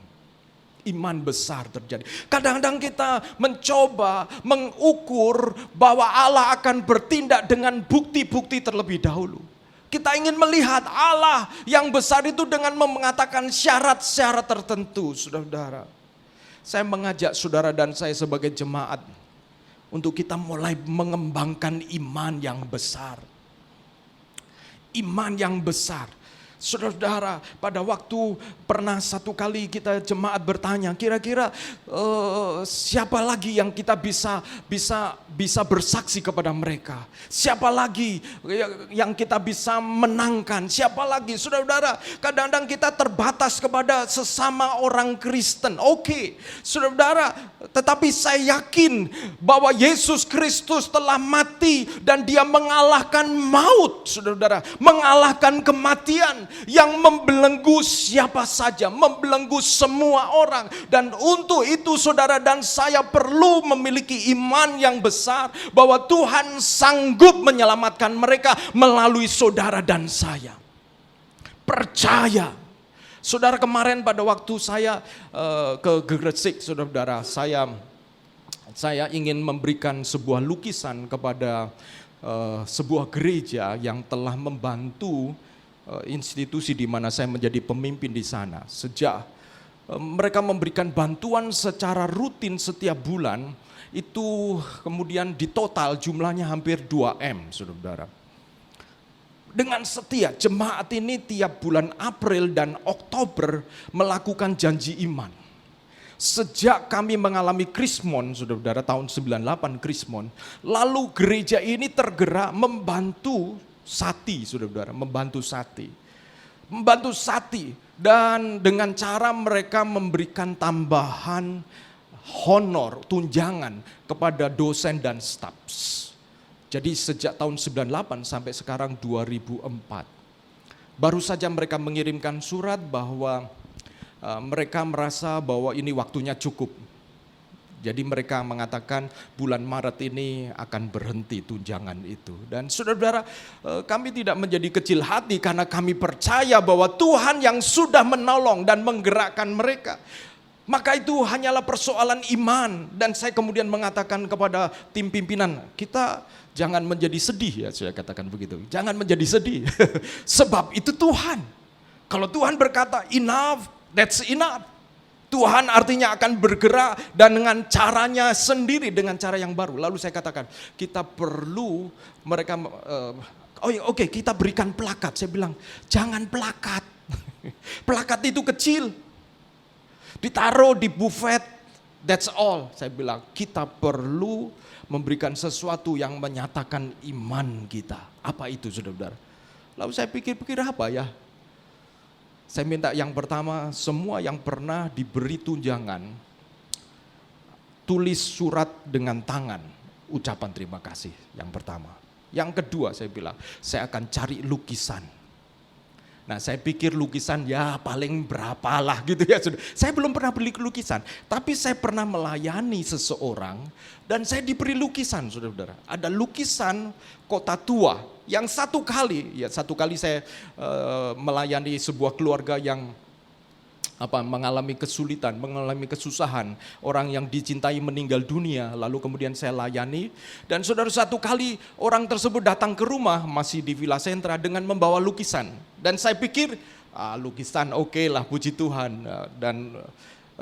Iman besar terjadi. Kadang-kadang kita mencoba mengukur bahwa Allah akan bertindak dengan bukti-bukti terlebih dahulu. Kita ingin melihat Allah yang besar itu dengan mengatakan syarat-syarat tertentu, saudara-saudara. Saya mengajak saudara dan saya sebagai jemaat untuk kita mulai mengembangkan iman yang besar. Iman yang besar. Saudara-saudara, pada waktu pernah satu kali kita jemaat bertanya, kira-kira siapa lagi yang kita bisa bersaksi kepada mereka? Siapa lagi yang kita bisa menangkan? Siapa lagi? Saudara-saudara, kadang-kadang kita terbatas kepada sesama orang Kristen. Oke, saudara-saudara, tetapi saya yakin bahwa Yesus Kristus telah mati dan dia mengalahkan maut, saudara-saudara, mengalahkan kematian yang membelenggu siapa saja, membelenggu semua orang. Dan untuk itu saudara dan saya perlu memiliki iman yang besar bahwa Tuhan sanggup menyelamatkan mereka melalui saudara dan saya. Percaya. Saudara, kemarin pada waktu saya ke Gresik, saudara-saudara, saya ingin memberikan sebuah lukisan kepada sebuah gereja yang telah membantu institusi di mana saya menjadi pemimpin di sana. Sejak mereka memberikan bantuan secara rutin setiap bulan, itu kemudian di total jumlahnya hampir 2M, saudara-saudara. Dengan setia, jemaat ini tiap bulan April dan Oktober melakukan janji iman. Sejak kami mengalami Krismon, saudara-saudara, tahun 98 Krismon, lalu gereja ini tergerak membantu Sati, saudara-saudara, membantu Sati, dan dengan cara mereka memberikan tambahan honor, tunjangan kepada dosen dan staf. Jadi sejak tahun 98 sampai sekarang 2004. Baru saja mereka mengirimkan surat bahwa mereka merasa bahwa ini waktunya cukup. Jadi mereka mengatakan bulan Maret ini akan berhenti tunjangan itu. Dan saudara-saudara, kami tidak menjadi kecil hati karena kami percaya bahwa Tuhan yang sudah menolong dan menggerakkan mereka. Maka itu hanyalah persoalan iman. Dan saya kemudian mengatakan kepada tim pimpinan, kita jangan menjadi sedih, ya saya katakan begitu. Jangan menjadi sedih, sebab itu Tuhan. Kalau Tuhan berkata enough, that's enough. Tuhan artinya akan bergerak dan dengan caranya sendiri, dengan cara yang baru. Lalu saya katakan, kita perlu mereka, oke, kita berikan plakat. Saya bilang, jangan plakat. Plakat itu kecil. Ditaruh di buffet, that's all. Saya bilang, kita perlu memberikan sesuatu yang menyatakan iman kita. Apa itu, saudara-saudara? Lalu saya pikir-pikir apa ya? Saya minta yang pertama, semua yang pernah diberi tunjangan, tulis surat dengan tangan, ucapan terima kasih, yang pertama. Yang kedua saya bilang, saya akan cari lukisan. Nah saya pikir lukisan ya paling berapa lah gitu ya. Saya belum pernah beli lukisan, tapi saya pernah melayani seseorang dan saya diberi lukisan, saudara-saudara. Ada lukisan kota tua. Yang satu kali saya melayani sebuah keluarga yang mengalami kesulitan, mengalami kesusahan, orang yang dicintai meninggal dunia, lalu kemudian saya layani. Dan saudara, satu kali orang tersebut datang ke rumah, masih di Villa Sentra, dengan membawa lukisan. Dan saya pikir, lukisan oke lah, puji Tuhan, dan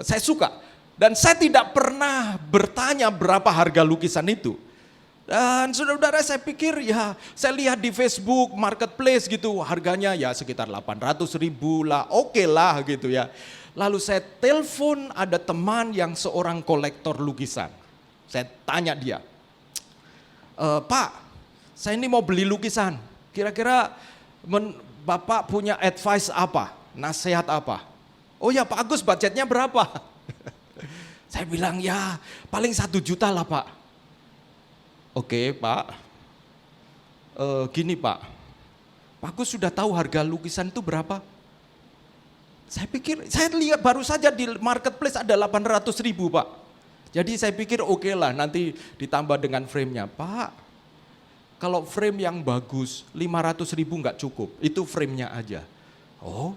saya suka. Dan saya tidak pernah bertanya berapa harga lukisan itu. Dan saudara-saudara, saya pikir ya, saya lihat di Facebook Marketplace gitu, harganya ya sekitar 800.000 lah, oke lah gitu ya. Lalu saya telepon ada teman yang seorang kolektor lukisan. Saya tanya dia, Pak, saya ini mau beli lukisan, kira-kira Bapak punya advice apa, nasihat apa? Oh ya Pak Agus, budgetnya berapa? Saya bilang ya paling 1 juta lah Pak. Oke Pak, gini Pak Gus sudah tahu harga lukisan itu berapa? Saya pikir, saya lihat baru saja di Marketplace ada 800.000 Pak. Jadi saya pikir oke lah, nanti ditambah dengan frame-nya. Pak, kalau frame yang bagus 500.000 nggak cukup, itu frame-nya aja. Oh,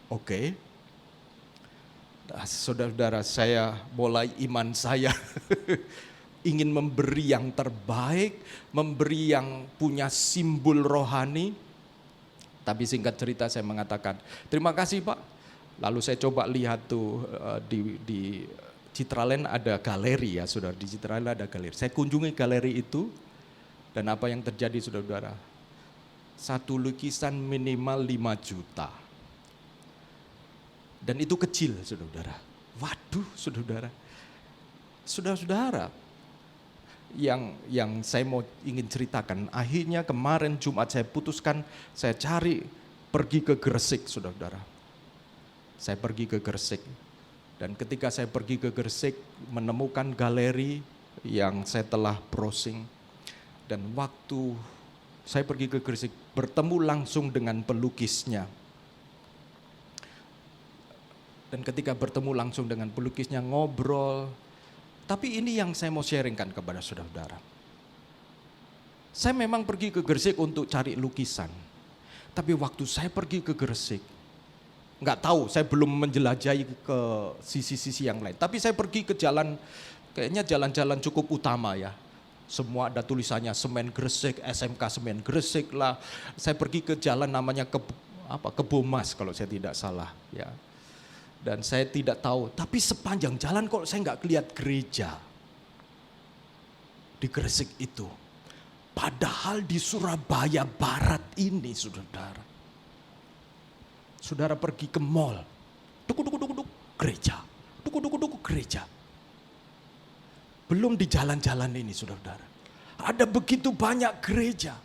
oke. Saudara-saudara, saya mulai iman saya. Ingin memberi yang terbaik, memberi yang punya simbol rohani. Tapi singkat cerita saya mengatakan, terima kasih Pak. Lalu saya coba lihat tuh di Citraland ada galeri ya saudara, di Citraland ada galeri. Saya kunjungi galeri itu dan apa yang terjadi saudara-saudara. Satu lukisan minimal 5 juta. Dan itu kecil, saudara-saudara. Waduh, saudara-saudara. Saudara-saudara, yang saya mau ingin ceritakan, akhirnya kemarin Jumat saya putuskan, saya cari pergi ke Gresik, saudara-saudara. Saya pergi ke Gresik. Dan ketika saya pergi ke Gresik, menemukan galeri yang saya telah browsing. Dan waktu saya pergi ke Gresik, bertemu langsung dengan pelukisnya. Dan ketika bertemu langsung dengan pelukisnya, ngobrol. Tapi ini yang saya mau sharingkan kepada saudara-saudara. Saya memang pergi ke Gresik untuk cari lukisan. Tapi waktu saya pergi ke Gresik, nggak tahu, saya belum menjelajahi ke sisi-sisi yang lain. Tapi saya pergi ke jalan, kayaknya jalan-jalan cukup utama ya. Semua ada tulisannya Semen Gresik, SMK Semen Gresik lah. Saya pergi ke jalan namanya Kebomas kalau saya tidak salah ya. Dan saya tidak tahu, tapi sepanjang jalan kok saya nggak lihat gereja di Gresik itu. Padahal di Surabaya Barat ini, saudara. Saudara pergi ke mall, duk, gereja, duk, gereja. Belum di jalan-jalan ini, saudara. Ada begitu banyak gereja.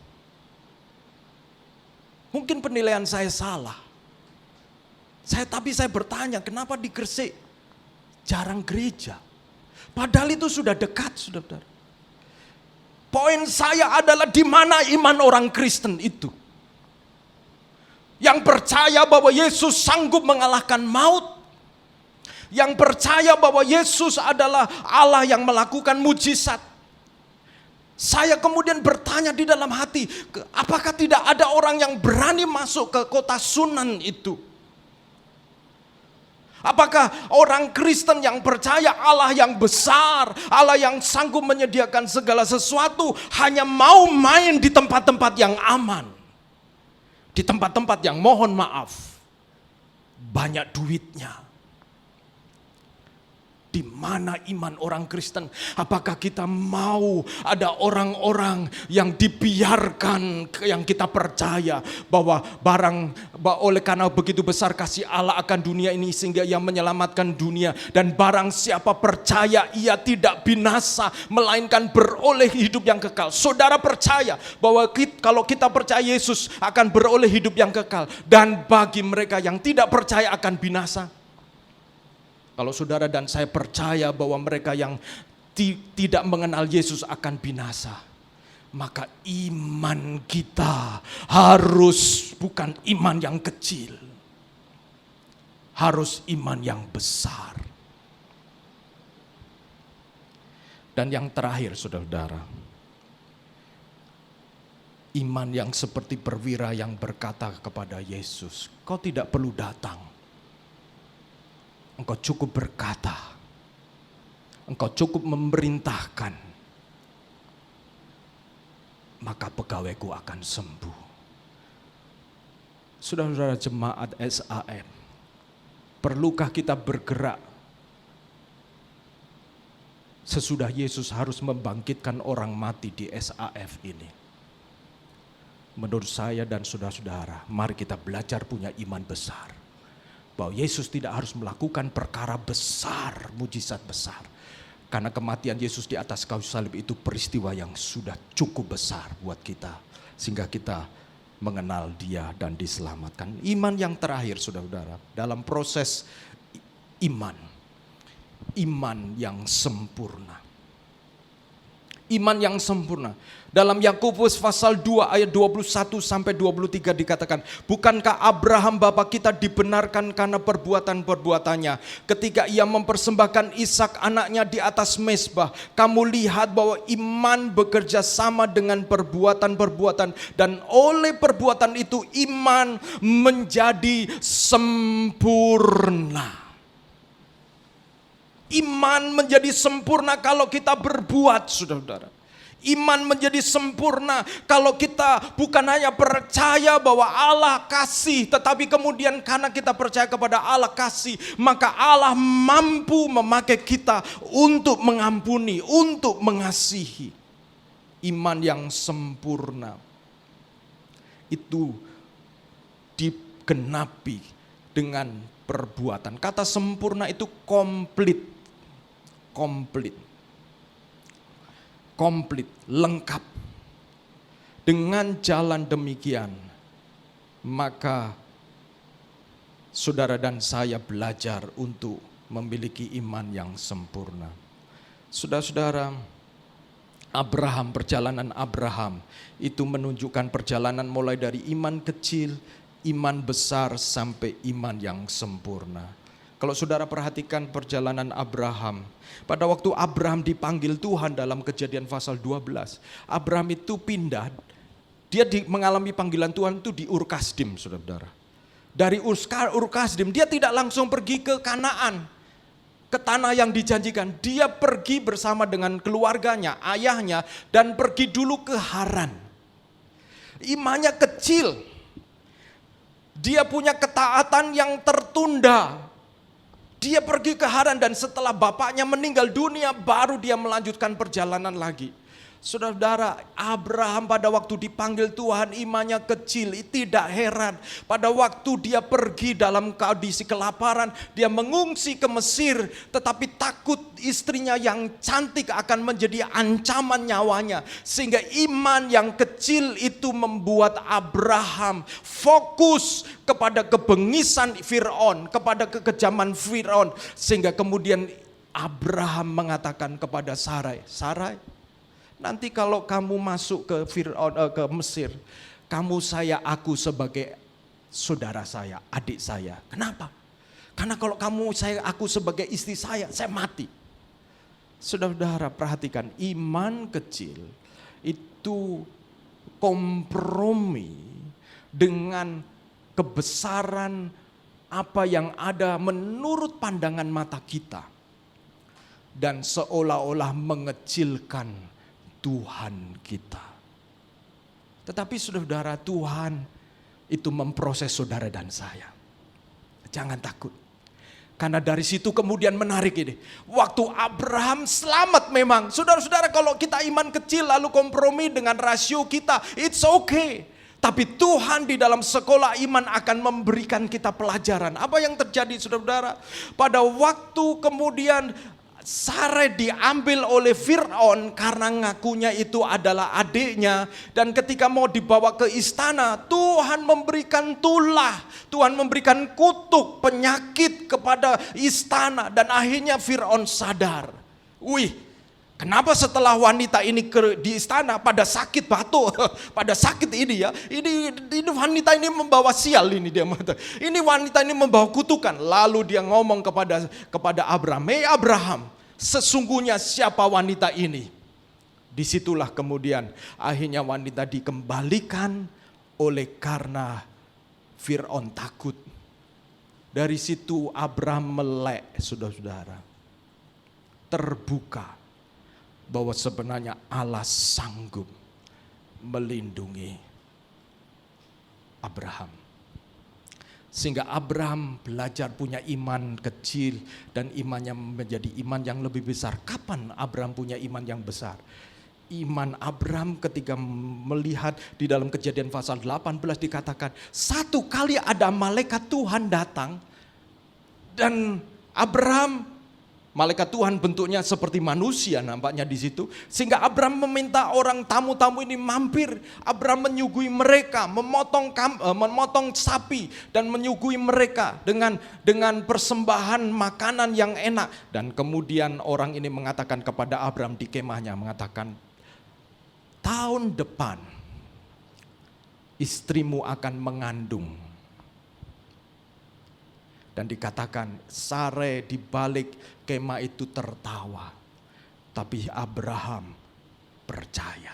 Mungkin penilaian saya salah. Tapi saya bertanya, kenapa di Gresik jarang gereja? Padahal itu sudah dekat, saudara. Poin saya adalah di mana iman orang Kristen itu. Yang percaya bahwa Yesus sanggup mengalahkan maut. Yang percaya bahwa Yesus adalah Allah yang melakukan mujizat. Saya kemudian bertanya di dalam hati, apakah tidak ada orang yang berani masuk ke kota Sunan itu? Apakah orang Kristen yang percaya Allah yang besar, Allah yang sanggup menyediakan segala sesuatu, hanya mau main di tempat-tempat yang aman, di tempat-tempat yang mohon maaf banyak duitnya? Di mana iman orang Kristen? Apakah kita mau ada orang-orang yang dibiarkan, yang kita percaya bahwa oleh karena begitu besar kasih Allah akan dunia ini sehingga ia menyelamatkan dunia, dan barang siapa percaya ia tidak binasa melainkan beroleh hidup yang kekal. Saudara percaya bahwa kalau kita percaya Yesus akan beroleh hidup yang kekal, dan bagi mereka yang tidak percaya akan binasa? Kalau saudara dan saya percaya bahwa mereka yang tidak mengenal Yesus akan binasa, maka iman kita harus bukan iman yang kecil, harus iman yang besar. Dan yang terakhir, saudara-saudara, iman yang seperti perwira yang berkata kepada Yesus, "Kau tidak perlu datang. Engkau cukup berkata, engkau cukup memerintahkan, maka pegawaiku akan sembuh." Saudara-saudara jemaat SAM, perlukah kita bergerak sesudah Yesus harus membangkitkan orang mati di SAF ini? Menurut saya dan saudara-saudara, mari kita belajar punya iman besar. Bahwa Yesus tidak harus melakukan perkara besar, mujizat besar. Karena kematian Yesus di atas kayu salib itu peristiwa yang sudah cukup besar buat kita. Sehingga kita mengenal Dia dan diselamatkan. Iman yang terakhir, saudara-saudara, dalam proses iman. Iman yang sempurna. Iman yang sempurna. Dalam Yakobus pasal 2 ayat 21 sampai 23 dikatakan, bukankah Abraham bapa kita dibenarkan karena perbuatan-perbuatannya ketika ia mempersembahkan Ishak anaknya di atas mezbah? Kamu lihat bahwa iman bekerja sama dengan perbuatan-perbuatan, dan oleh perbuatan itu iman menjadi sempurna. Iman menjadi sempurna kalau kita berbuat, saudara-saudara. Iman menjadi sempurna kalau kita bukan hanya percaya bahwa Allah kasih, tetapi kemudian karena kita percaya kepada Allah kasih, maka Allah mampu memakai kita untuk mengampuni, untuk mengasihi. Iman yang sempurna. itu digenapi dengan perbuatan. Kata sempurna itu komplit, lengkap. Dengan jalan demikian, maka saudara dan saya belajar untuk memiliki iman yang sempurna. Saudara-saudara, perjalanan Abraham itu menunjukkan perjalanan mulai dari iman kecil, iman besar, sampai iman yang sempurna. Kalau saudara perhatikan perjalanan Abraham, pada waktu Abraham dipanggil Tuhan dalam Kejadian pasal 12, Abraham itu pindah, dia mengalami panggilan Tuhan itu di Ur Kasdim, saudara-saudara. Dari Ur Kasdim, dia tidak langsung pergi ke Kanaan, ke tanah yang dijanjikan. Dia pergi bersama dengan keluarganya, ayahnya, dan pergi dulu ke Haran. Imannya kecil, dia punya ketaatan yang tertunda. Dia pergi ke Haran dan setelah bapaknya meninggal dunia baru dia melanjutkan perjalanan lagi. Saudara-saudara, Abraham pada waktu dipanggil Tuhan imannya kecil, tidak heran. Pada waktu dia pergi dalam kondisi kelaparan, dia mengungsi ke Mesir, tetapi takut istrinya yang cantik akan menjadi ancaman nyawanya. Sehingga iman yang kecil itu membuat Abraham fokus kepada kebengisan Firaun, kepada kekejaman Firaun. Sehingga kemudian Abraham mengatakan kepada Sarai, Sarai, nanti kalau kamu masuk ke ke Mesir, aku sebagai saudara saya, adik saya. Kenapa? Karena kalau aku sebagai istri saya mati. Saudara-saudara perhatikan, iman kecil itu kompromi dengan kebesaran apa yang ada menurut pandangan mata kita. Dan seolah-olah mengecilkan Tuhan kita. Tetapi saudara, Tuhan itu memproses saudara dan saya. Jangan takut. Karena dari situ kemudian menarik ini. Waktu Abraham selamat memang. Saudara-saudara, kalau kita iman kecil lalu kompromi dengan rasio kita, it's okay. Tapi Tuhan di dalam sekolah iman akan memberikan kita pelajaran. Apa yang terjadi saudara-saudara? Pada waktu kemudian Sarai diambil oleh Firaun karena ngakunya itu adalah adiknya. Dan ketika mau dibawa ke istana, Tuhan memberikan tulah, Tuhan memberikan kutuk, penyakit kepada istana. Dan akhirnya Firaun sadar, kenapa setelah wanita ini di istana pada sakit batuk, pada sakit ini ya, ini wanita ini membawa sial ini dia mata. Ini wanita ini membawa kutukan. Lalu dia ngomong kepada Abraham, "Hei Abraham, sesungguhnya siapa wanita ini?" Disitulah kemudian akhirnya wanita dikembalikan oleh karena Firaun takut. Dari situ Abraham melek, saudara-saudara, terbuka bahwa sebenarnya Allah sanggup melindungi Abraham. Sehingga Abraham belajar punya iman kecil dan imannya menjadi iman yang lebih besar. Kapan Abraham punya iman yang besar? Iman Abraham ketika melihat di dalam Kejadian pasal 18 dikatakan, satu kali ada malaikat Tuhan datang dan Abraham, malaikat Tuhan bentuknya seperti manusia nampaknya di situ. Sehingga Abraham meminta orang tamu-tamu ini mampir. Abraham menyuguhi mereka, memotong sapi dan menyuguhi mereka dengan persembahan makanan yang enak. Dan kemudian orang ini mengatakan kepada Abraham di kemahnya, mengatakan, tahun depan istrimu akan mengandung. Dan dikatakan Sarai di balik kemah itu tertawa. Tapi Abraham percaya.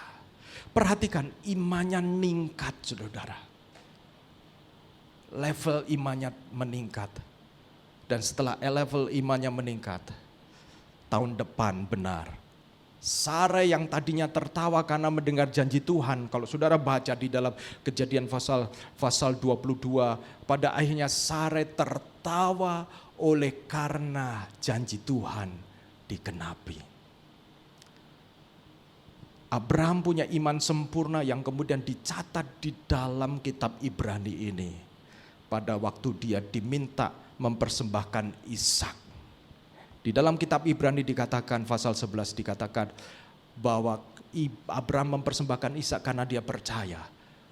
Perhatikan imannya meningkat saudara. Level imannya meningkat. Dan setelah level imannya meningkat, tahun depan benar. Sarai yang tadinya tertawa karena mendengar janji Tuhan. Kalau saudara baca di dalam Kejadian pasal 22, pada akhirnya Sarai tertawa oleh karena janji Tuhan digenapi. Abraham punya iman sempurna yang kemudian dicatat di dalam kitab Ibrani ini. Pada waktu dia diminta mempersembahkan Ishak. Di dalam kitab Ibrani dikatakan, pasal 11 dikatakan bahwa Abraham mempersembahkan Ishak karena dia percaya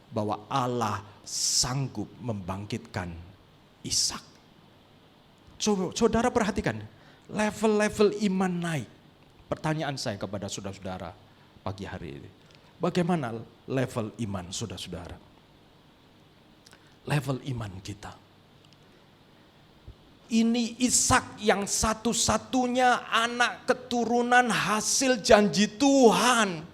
bahwa Allah sanggup membangkitkan Ishak. Saudara perhatikan, level-level iman naik. Pertanyaan saya kepada saudara-saudara pagi hari ini, bagaimana level iman saudara-saudara? Level iman kita. Ini Ishak yang satu-satunya anak keturunan hasil janji Tuhan.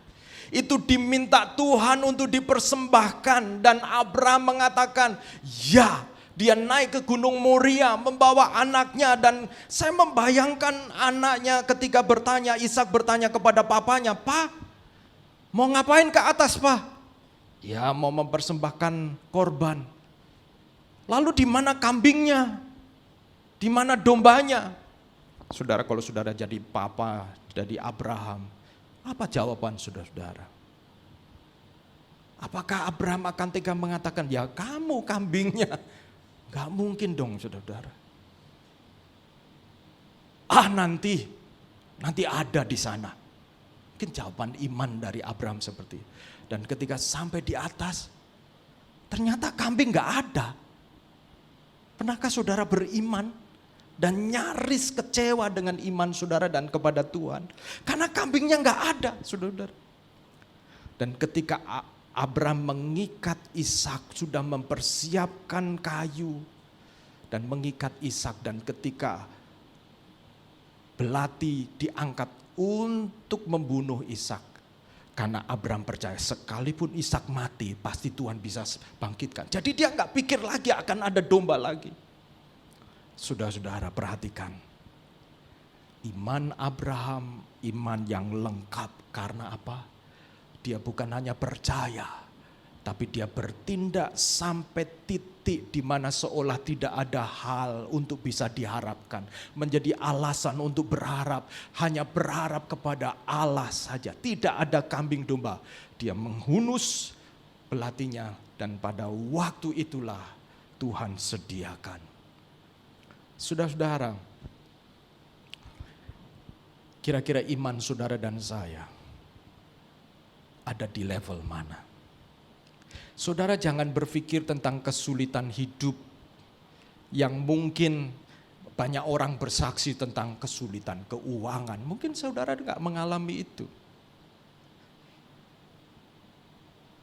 Itu diminta Tuhan untuk dipersembahkan, dan Abraham mengatakan, ya. Dia naik ke Gunung Moria membawa anaknya, dan saya membayangkan anaknya ketika bertanya, Ishak bertanya kepada papanya, "Pak, mau ngapain ke atas, Pak?" "Ya, mau mempersembahkan korban." "Lalu di mana kambingnya? Di mana dombanya?" Saudara, kalau saudara jadi papa, jadi Abraham, apa jawaban saudara-saudara? Apakah Abraham akan tega mengatakan, "Ya kamu kambingnya"? Gak mungkin dong saudara-saudara. Nanti ada di sana. Mungkin jawaban iman dari Abraham seperti itu. Dan ketika sampai di atas, ternyata kambing gak ada. Pernahkah saudara beriman dan nyaris kecewa dengan iman saudara dan kepada Tuhan? Karena kambingnya gak ada, saudara-saudara. Dan ketika Abraham mengikat Ishak, sudah mempersiapkan kayu dan mengikat Ishak, dan ketika belati diangkat untuk membunuh Ishak, karena Abraham percaya sekalipun Ishak mati pasti Tuhan bisa bangkitkan. Jadi dia nggak pikir lagi akan ada domba lagi. Saudara-saudara perhatikan, iman Abraham iman yang lengkap. Karena apa? Dia bukan hanya percaya, tapi dia bertindak sampai titik di mana seolah tidak ada hal untuk bisa diharapkan. Menjadi alasan untuk berharap, hanya berharap kepada Allah saja. Tidak ada kambing domba. Dia menghunus belatinya, dan pada waktu itulah Tuhan sediakan. Saudara-saudara, kira-kira iman saudara dan saya ada di level mana? Saudara jangan berpikir tentang kesulitan hidup yang mungkin banyak orang bersaksi tentang kesulitan keuangan. Mungkin saudara enggak mengalami itu.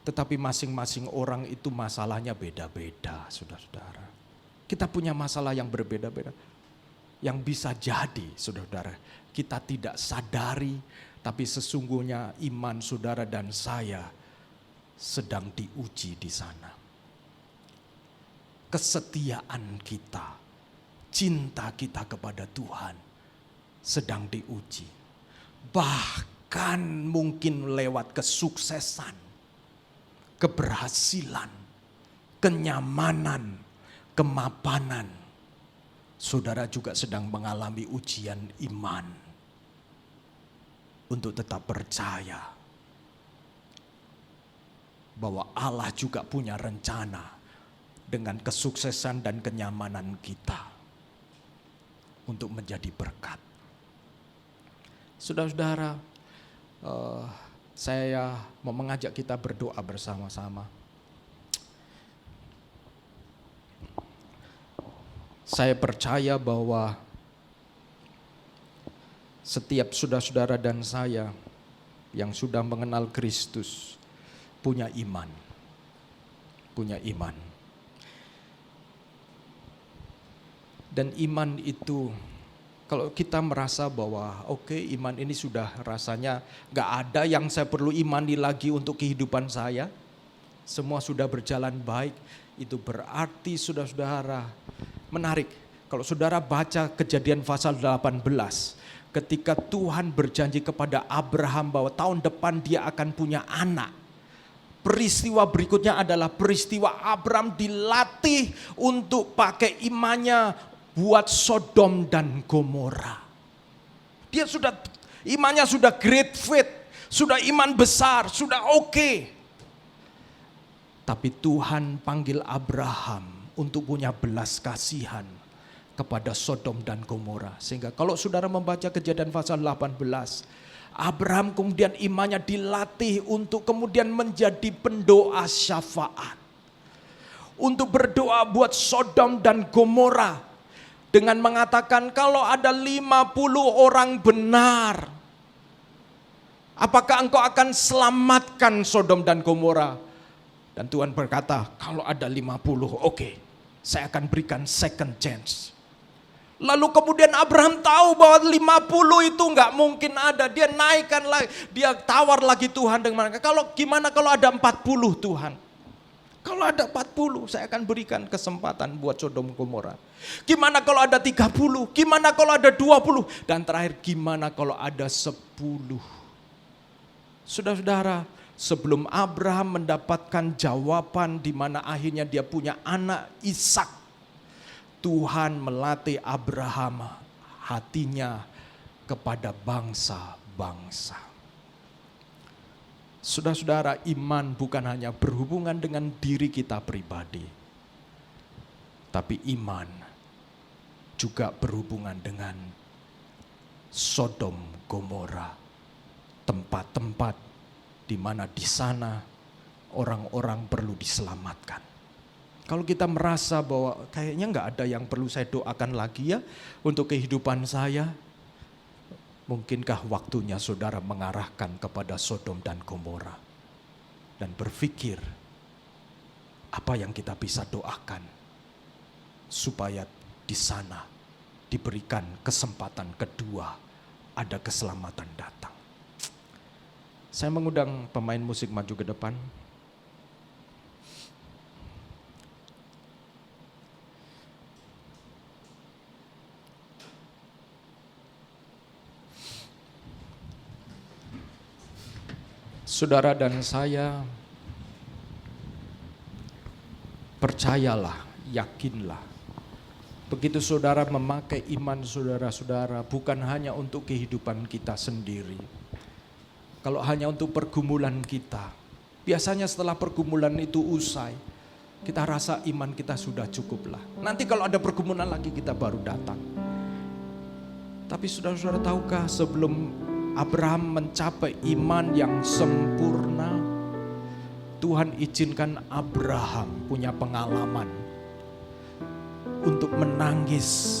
Tetapi masing-masing orang itu masalahnya beda-beda, saudara-saudara. Kita punya masalah yang berbeda-beda. Yang bisa jadi, saudara-saudara, kita tidak sadari, tapi sesungguhnya iman saudara dan saya sedang diuji di sana. Kesetiaan kita, cinta kita kepada Tuhan sedang diuji. Bahkan mungkin lewat kesuksesan, keberhasilan, kenyamanan, kemapanan, saudara juga sedang mengalami ujian iman. Untuk tetap percaya bahwa Allah juga punya rencana dengan kesuksesan dan kenyamanan kita untuk menjadi berkat. Saudara-saudara, saya mau mengajak kita berdoa bersama-sama. Saya percaya bahwa setiap saudara-saudara dan saya yang sudah mengenal Kristus punya iman. Punya iman. Dan iman itu, kalau kita merasa bahwa oke, iman ini sudah rasanya gak ada yang saya perlu imani lagi untuk kehidupan saya. Semua sudah berjalan baik. Itu berarti saudara-saudara, menarik. Kalau saudara baca Kejadian pasal 18. Ketika Tuhan berjanji kepada Abraham bahwa tahun depan dia akan punya anak. Peristiwa berikutnya adalah peristiwa Abraham dilatih untuk pakai imannya buat Sodom dan Gomora. Imannya sudah great faith, sudah iman besar, sudah oke. Tapi Tuhan panggil Abraham untuk punya belas kasihan kepada Sodom dan Gomora. Sehingga kalau saudara membaca Kejadian pasal 18, Abraham kemudian imannya dilatih untuk kemudian menjadi pendoa syafaat. Untuk berdoa buat Sodom dan Gomora. Dengan mengatakan kalau ada 50 orang benar, apakah engkau akan selamatkan Sodom dan Gomora? Dan Tuhan berkata, kalau ada 50, oke, saya akan berikan second chance. Lalu kemudian Abraham tahu bahwa 50 itu nggak mungkin ada. Dia naikkan lagi, dia tawar lagi Tuhan dengan gimana kalau ada 40 Tuhan? Kalau ada 40, saya akan berikan kesempatan buat Sodom Gomora. Gimana kalau ada 30? Gimana kalau ada 20? Dan terakhir, gimana kalau ada 10? Saudara-saudara, sebelum Abraham mendapatkan jawaban di mana akhirnya dia punya anak Ishak, Tuhan melatih Abraham hatinya kepada bangsa-bangsa. Saudara-saudara, iman bukan hanya berhubungan dengan diri kita pribadi, tapi iman juga berhubungan dengan Sodom Gomora, tempat-tempat di mana di sana orang-orang perlu diselamatkan. Kalau kita merasa bahwa kayaknya nggak ada yang perlu saya doakan lagi ya untuk kehidupan saya, mungkinkah waktunya saudara mengarahkan kepada Sodom dan Gomora dan berpikir apa yang kita bisa doakan supaya di sana diberikan kesempatan kedua, ada keselamatan datang. Saya mengundang pemain musik maju ke depan. Saudara dan saya, percayalah, yakinlah. Begitu saudara memakai iman saudara-saudara, bukan hanya untuk kehidupan kita sendiri. Kalau hanya untuk pergumulan kita, biasanya setelah pergumulan itu usai, kita rasa iman kita sudah cukuplah. Nanti kalau ada pergumulan lagi kita baru datang. Tapi saudara-saudara tahukah, sebelum Abraham mencapai iman yang sempurna, Tuhan izinkan Abraham punya pengalaman untuk menangis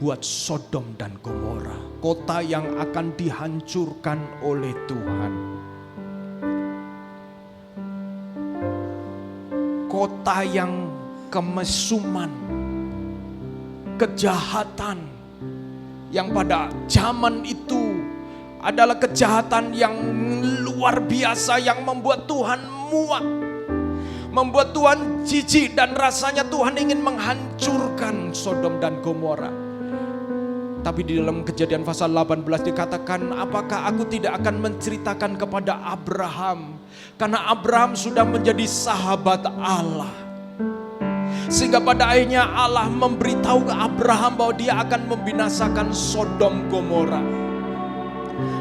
buat Sodom dan Gomora, kota yang akan dihancurkan oleh Tuhan. Kota yang kemesuman, kejahatan, yang pada zaman itu adalah kejahatan yang luar biasa, yang membuat Tuhan muak, membuat Tuhan jijik, dan rasanya Tuhan ingin menghancurkan Sodom dan Gomora. Tapi di dalam Kejadian pasal 18 dikatakan, apakah aku tidak akan menceritakan kepada Abraham, karena Abraham sudah menjadi sahabat Allah. Sehingga pada akhirnya Allah memberitahu ke Abraham bahwa dia akan membinasakan Sodom Gomora.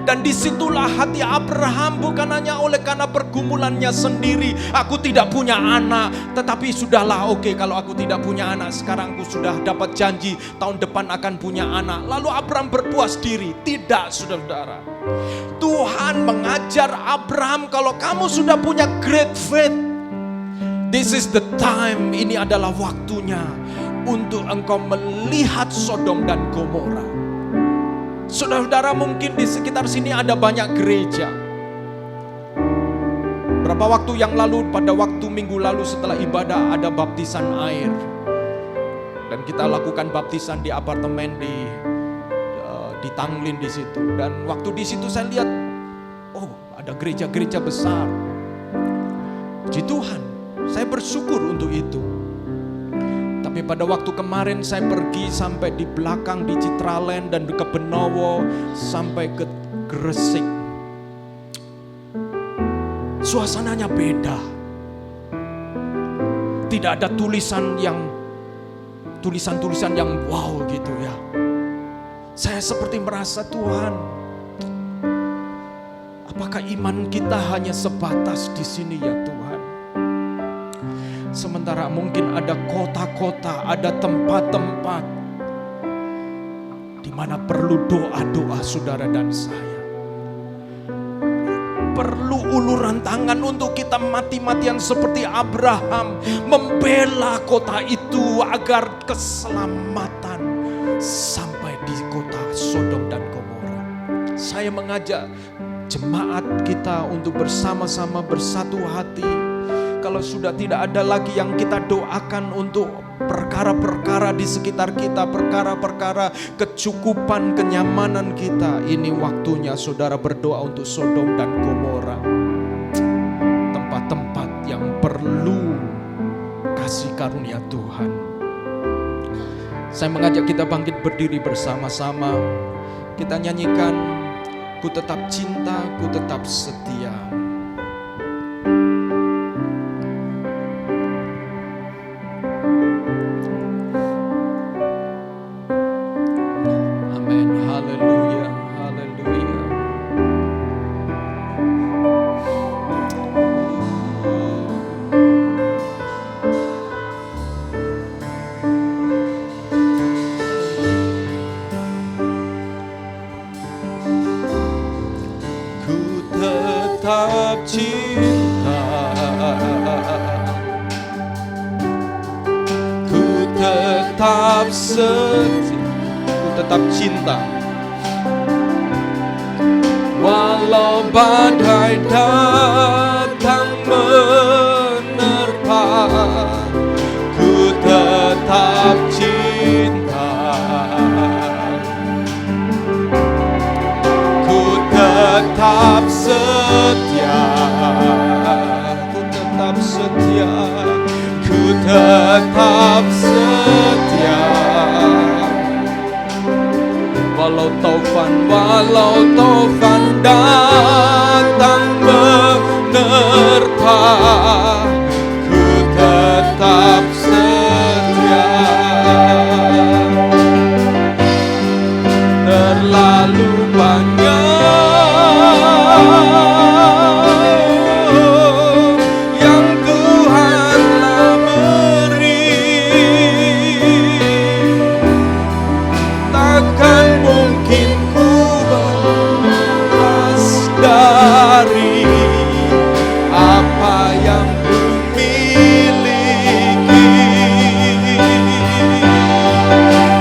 Dan disitulah hati Abraham, bukan hanya oleh karena pergumulannya sendiri, aku tidak punya anak, tetapi sudahlah, oke, kalau aku tidak punya anak, sekarang aku sudah dapat janji tahun depan akan punya anak. Lalu Abraham berpuas diri. Tidak, saudara-saudara. Tuhan mengajar Abraham, kalau kamu sudah punya great faith, this is the time, ini adalah waktunya untuk engkau melihat Sodom dan Gomora. Saudara-saudara, mungkin di sekitar sini ada banyak gereja. Berapa waktu yang lalu, pada waktu minggu lalu setelah ibadah, ada baptisan air. Dan kita lakukan baptisan di apartemen di Tanglin di situ. Dan waktu di situ saya lihat, oh, ada gereja-gereja besar. Puji Tuhan, saya bersyukur untuk itu. Tapi pada waktu kemarin saya pergi sampai di belakang di Citraland dan ke Benowo sampai ke Gresik. Suasananya beda. Tidak ada tulisan yang wow gitu ya. Saya seperti merasa, Tuhan, Apakah iman kita hanya sebatas di sini ya Tuhan? Sementara mungkin ada kota-kota, ada tempat-tempat di mana perlu doa-doa saudara dan saya. Perlu uluran tangan untuk kita mati-matian seperti Abraham, membela kota itu agar keselamatan sampai di kota Sodom dan Gomora. Saya mengajak jemaat kita untuk bersama-sama bersatu hati. Kalau sudah tidak ada lagi yang kita doakan untuk perkara-perkara di sekitar kita, perkara-perkara kecukupan, kenyamanan kita, ini waktunya saudara berdoa untuk Sodom dan Gomora. Tempat-tempat yang perlu kasih karunia Tuhan. Saya mengajak kita bangkit berdiri bersama-sama. Kita nyanyikan, ku tetap cinta, ku tetap setia. Tetap cinta, ku tetap setia, ku tetap cinta, walau badai datang menerpa, ku tetap cinta, ku tetap setia, ku tetap setia, ku tetap setia. Walau taufan datang menerpa, ku tetap setia. Terlalu banyak yang Tuhanlah beri, takkan mungkin ku balas dari apa yang ku miliki.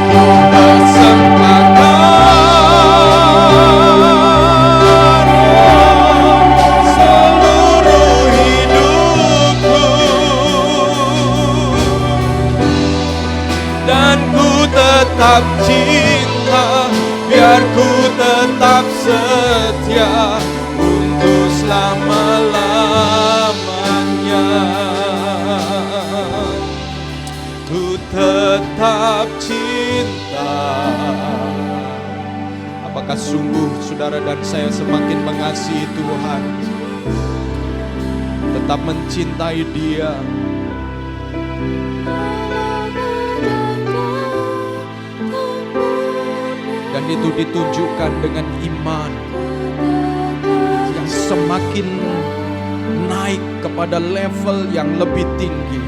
Ku persembahkan seluruh hidupku, dan ku tetap cinta, biar ku tetap setia untuk selama-lamanya. Ku tetap cinta. Apakah sungguh saudara dan saya semakin mengasihi Tuhan, tetap mencintai Dia? Dan itu ditunjukkan dengan iman yang semakin naik kepada level yang lebih tinggi.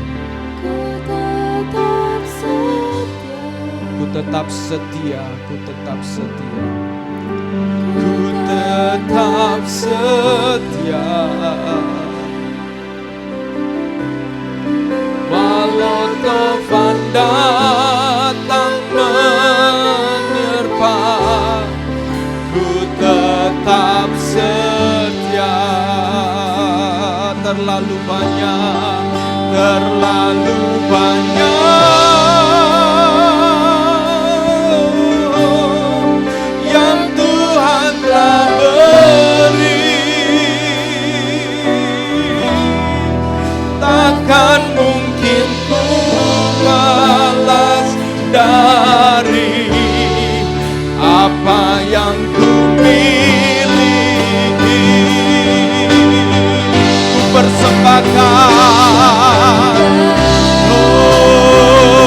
Ku tetap setia, ku tetap setia, ku tetap setia. Walau taufan datang menerpa, ku tetap setia. Terlalu banyak yang Tuhan telah beri, takkan mungkin ku balas dari apa yang ku miliki. Ku persembahkan, oh,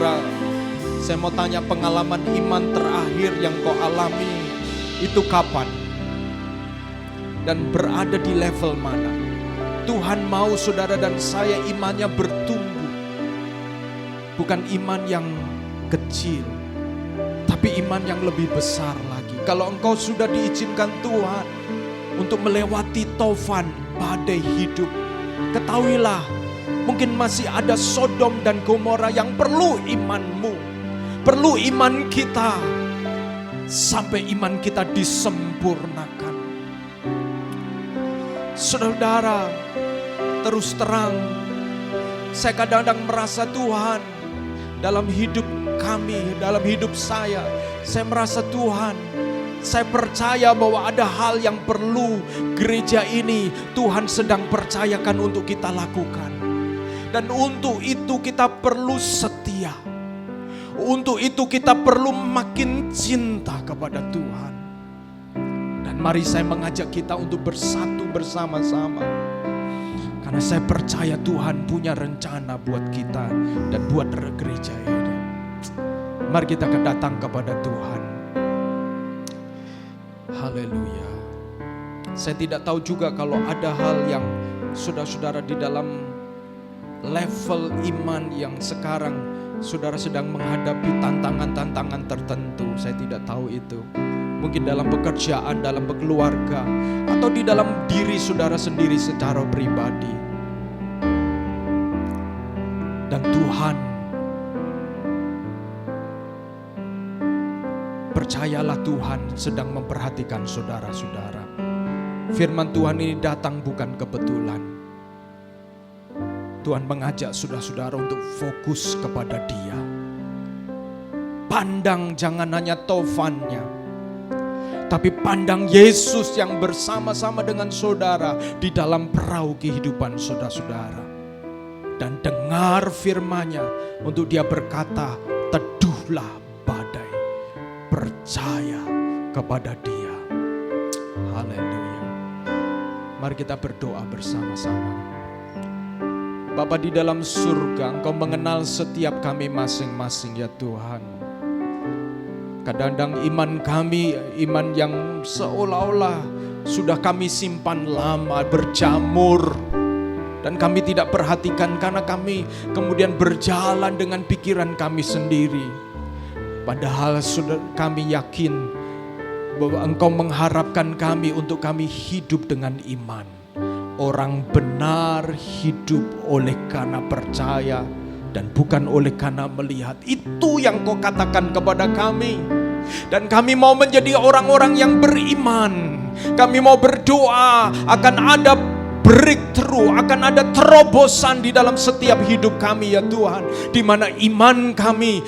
saudara, saya mau tanya, pengalaman iman terakhir yang kau alami itu kapan? Dan berada di level mana? Tuhan mau saudara dan saya imannya bertumbuh. Bukan iman yang kecil, tapi iman yang lebih besar lagi. Kalau engkau sudah diizinkan Tuhan untuk melewati taufan badai hidup, ketahuilah mungkin masih ada Sodom dan Gomora yang perlu imanmu, perlu iman kita, sampai iman kita disempurnakan. Saudara, terus terang, saya kadang-kadang merasa Tuhan dalam hidup kami, dalam hidup saya merasa Tuhan, saya percaya bahwa ada hal yang perlu gereja ini Tuhan sedang percayakan untuk kita lakukan. Dan untuk itu kita perlu setia. Untuk itu kita perlu makin cinta kepada Tuhan. Dan mari saya mengajak kita untuk bersatu bersama-sama. Karena saya percaya Tuhan punya rencana buat kita dan buat gereja ini. Mari kita akan datang kepada Tuhan. Haleluya. Saya tidak tahu juga kalau ada hal yang saudara-saudara di dalam level iman yang sekarang saudara sedang menghadapi tantangan-tantangan tertentu. Saya tidak tahu itu. Mungkin dalam pekerjaan, dalam keluarga, atau di dalam diri saudara sendiri secara pribadi. Dan Tuhan, percayalah Tuhan sedang memperhatikan saudara-saudara. Firman Tuhan ini datang bukan kebetulan. Tuhan mengajak saudara-saudara untuk fokus kepada Dia. Pandang jangan hanya taufannya, tapi pandang Yesus yang bersama-sama dengan saudara di dalam perahu kehidupan saudara-saudara. Dan dengar firman-Nya untuk Dia berkata, teduhlah badai, percaya kepada Dia. Haleluya. Mari kita berdoa bersama-sama. Bapa di dalam surga, Engkau mengenal setiap kami masing-masing ya Tuhan. Kadang-kadang iman kami, iman yang seolah-olah sudah kami simpan lama, berjamur. Dan kami tidak perhatikan karena kami kemudian berjalan dengan pikiran kami sendiri. Padahal sudah kami yakin bahwa Engkau mengharapkan kami untuk kami hidup dengan iman. Orang benar hidup oleh karena percaya dan bukan oleh karena melihat. Itu yang Kau katakan kepada kami. Dan kami mau menjadi orang-orang yang beriman. Kami mau berdoa akan ada breakthrough, akan ada terobosan di dalam setiap hidup kami ya Tuhan. Di mana iman kami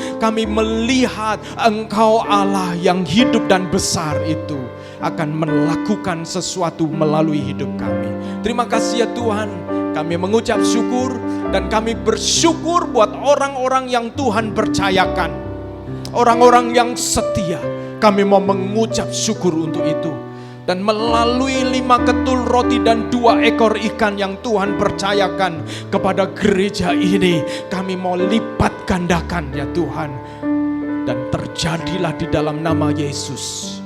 melihat Engkau Allah yang hidup dan besar itu akan melakukan sesuatu melalui hidup kami. Terima kasih ya Tuhan. Kami mengucap syukur dan kami bersyukur buat orang-orang yang Tuhan percayakan. Orang-orang yang setia. Kami mau mengucap syukur untuk itu. Dan melalui 5 ketul roti dan 2 ekor ikan yang Tuhan percayakan kepada gereja ini, kami mau lipat gandakan ya Tuhan. Dan terjadilah di dalam nama Yesus,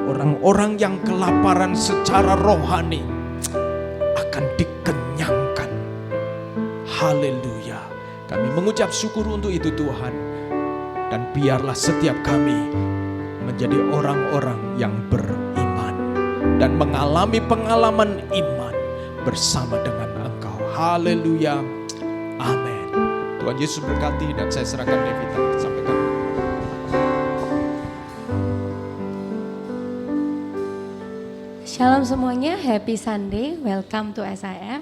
orang-orang yang kelaparan secara rohani akan dikenyangkan. Haleluya. Kami mengucap syukur untuk itu Tuhan. Dan biarlah setiap kami menjadi orang-orang yang beriman dan mengalami pengalaman iman bersama dengan Engkau. Haleluya. Amin. Tuhan Yesus berkati dan saya serahkan Devita. Sampaikan. Shalom semuanya, happy Sunday, welcome to SIF.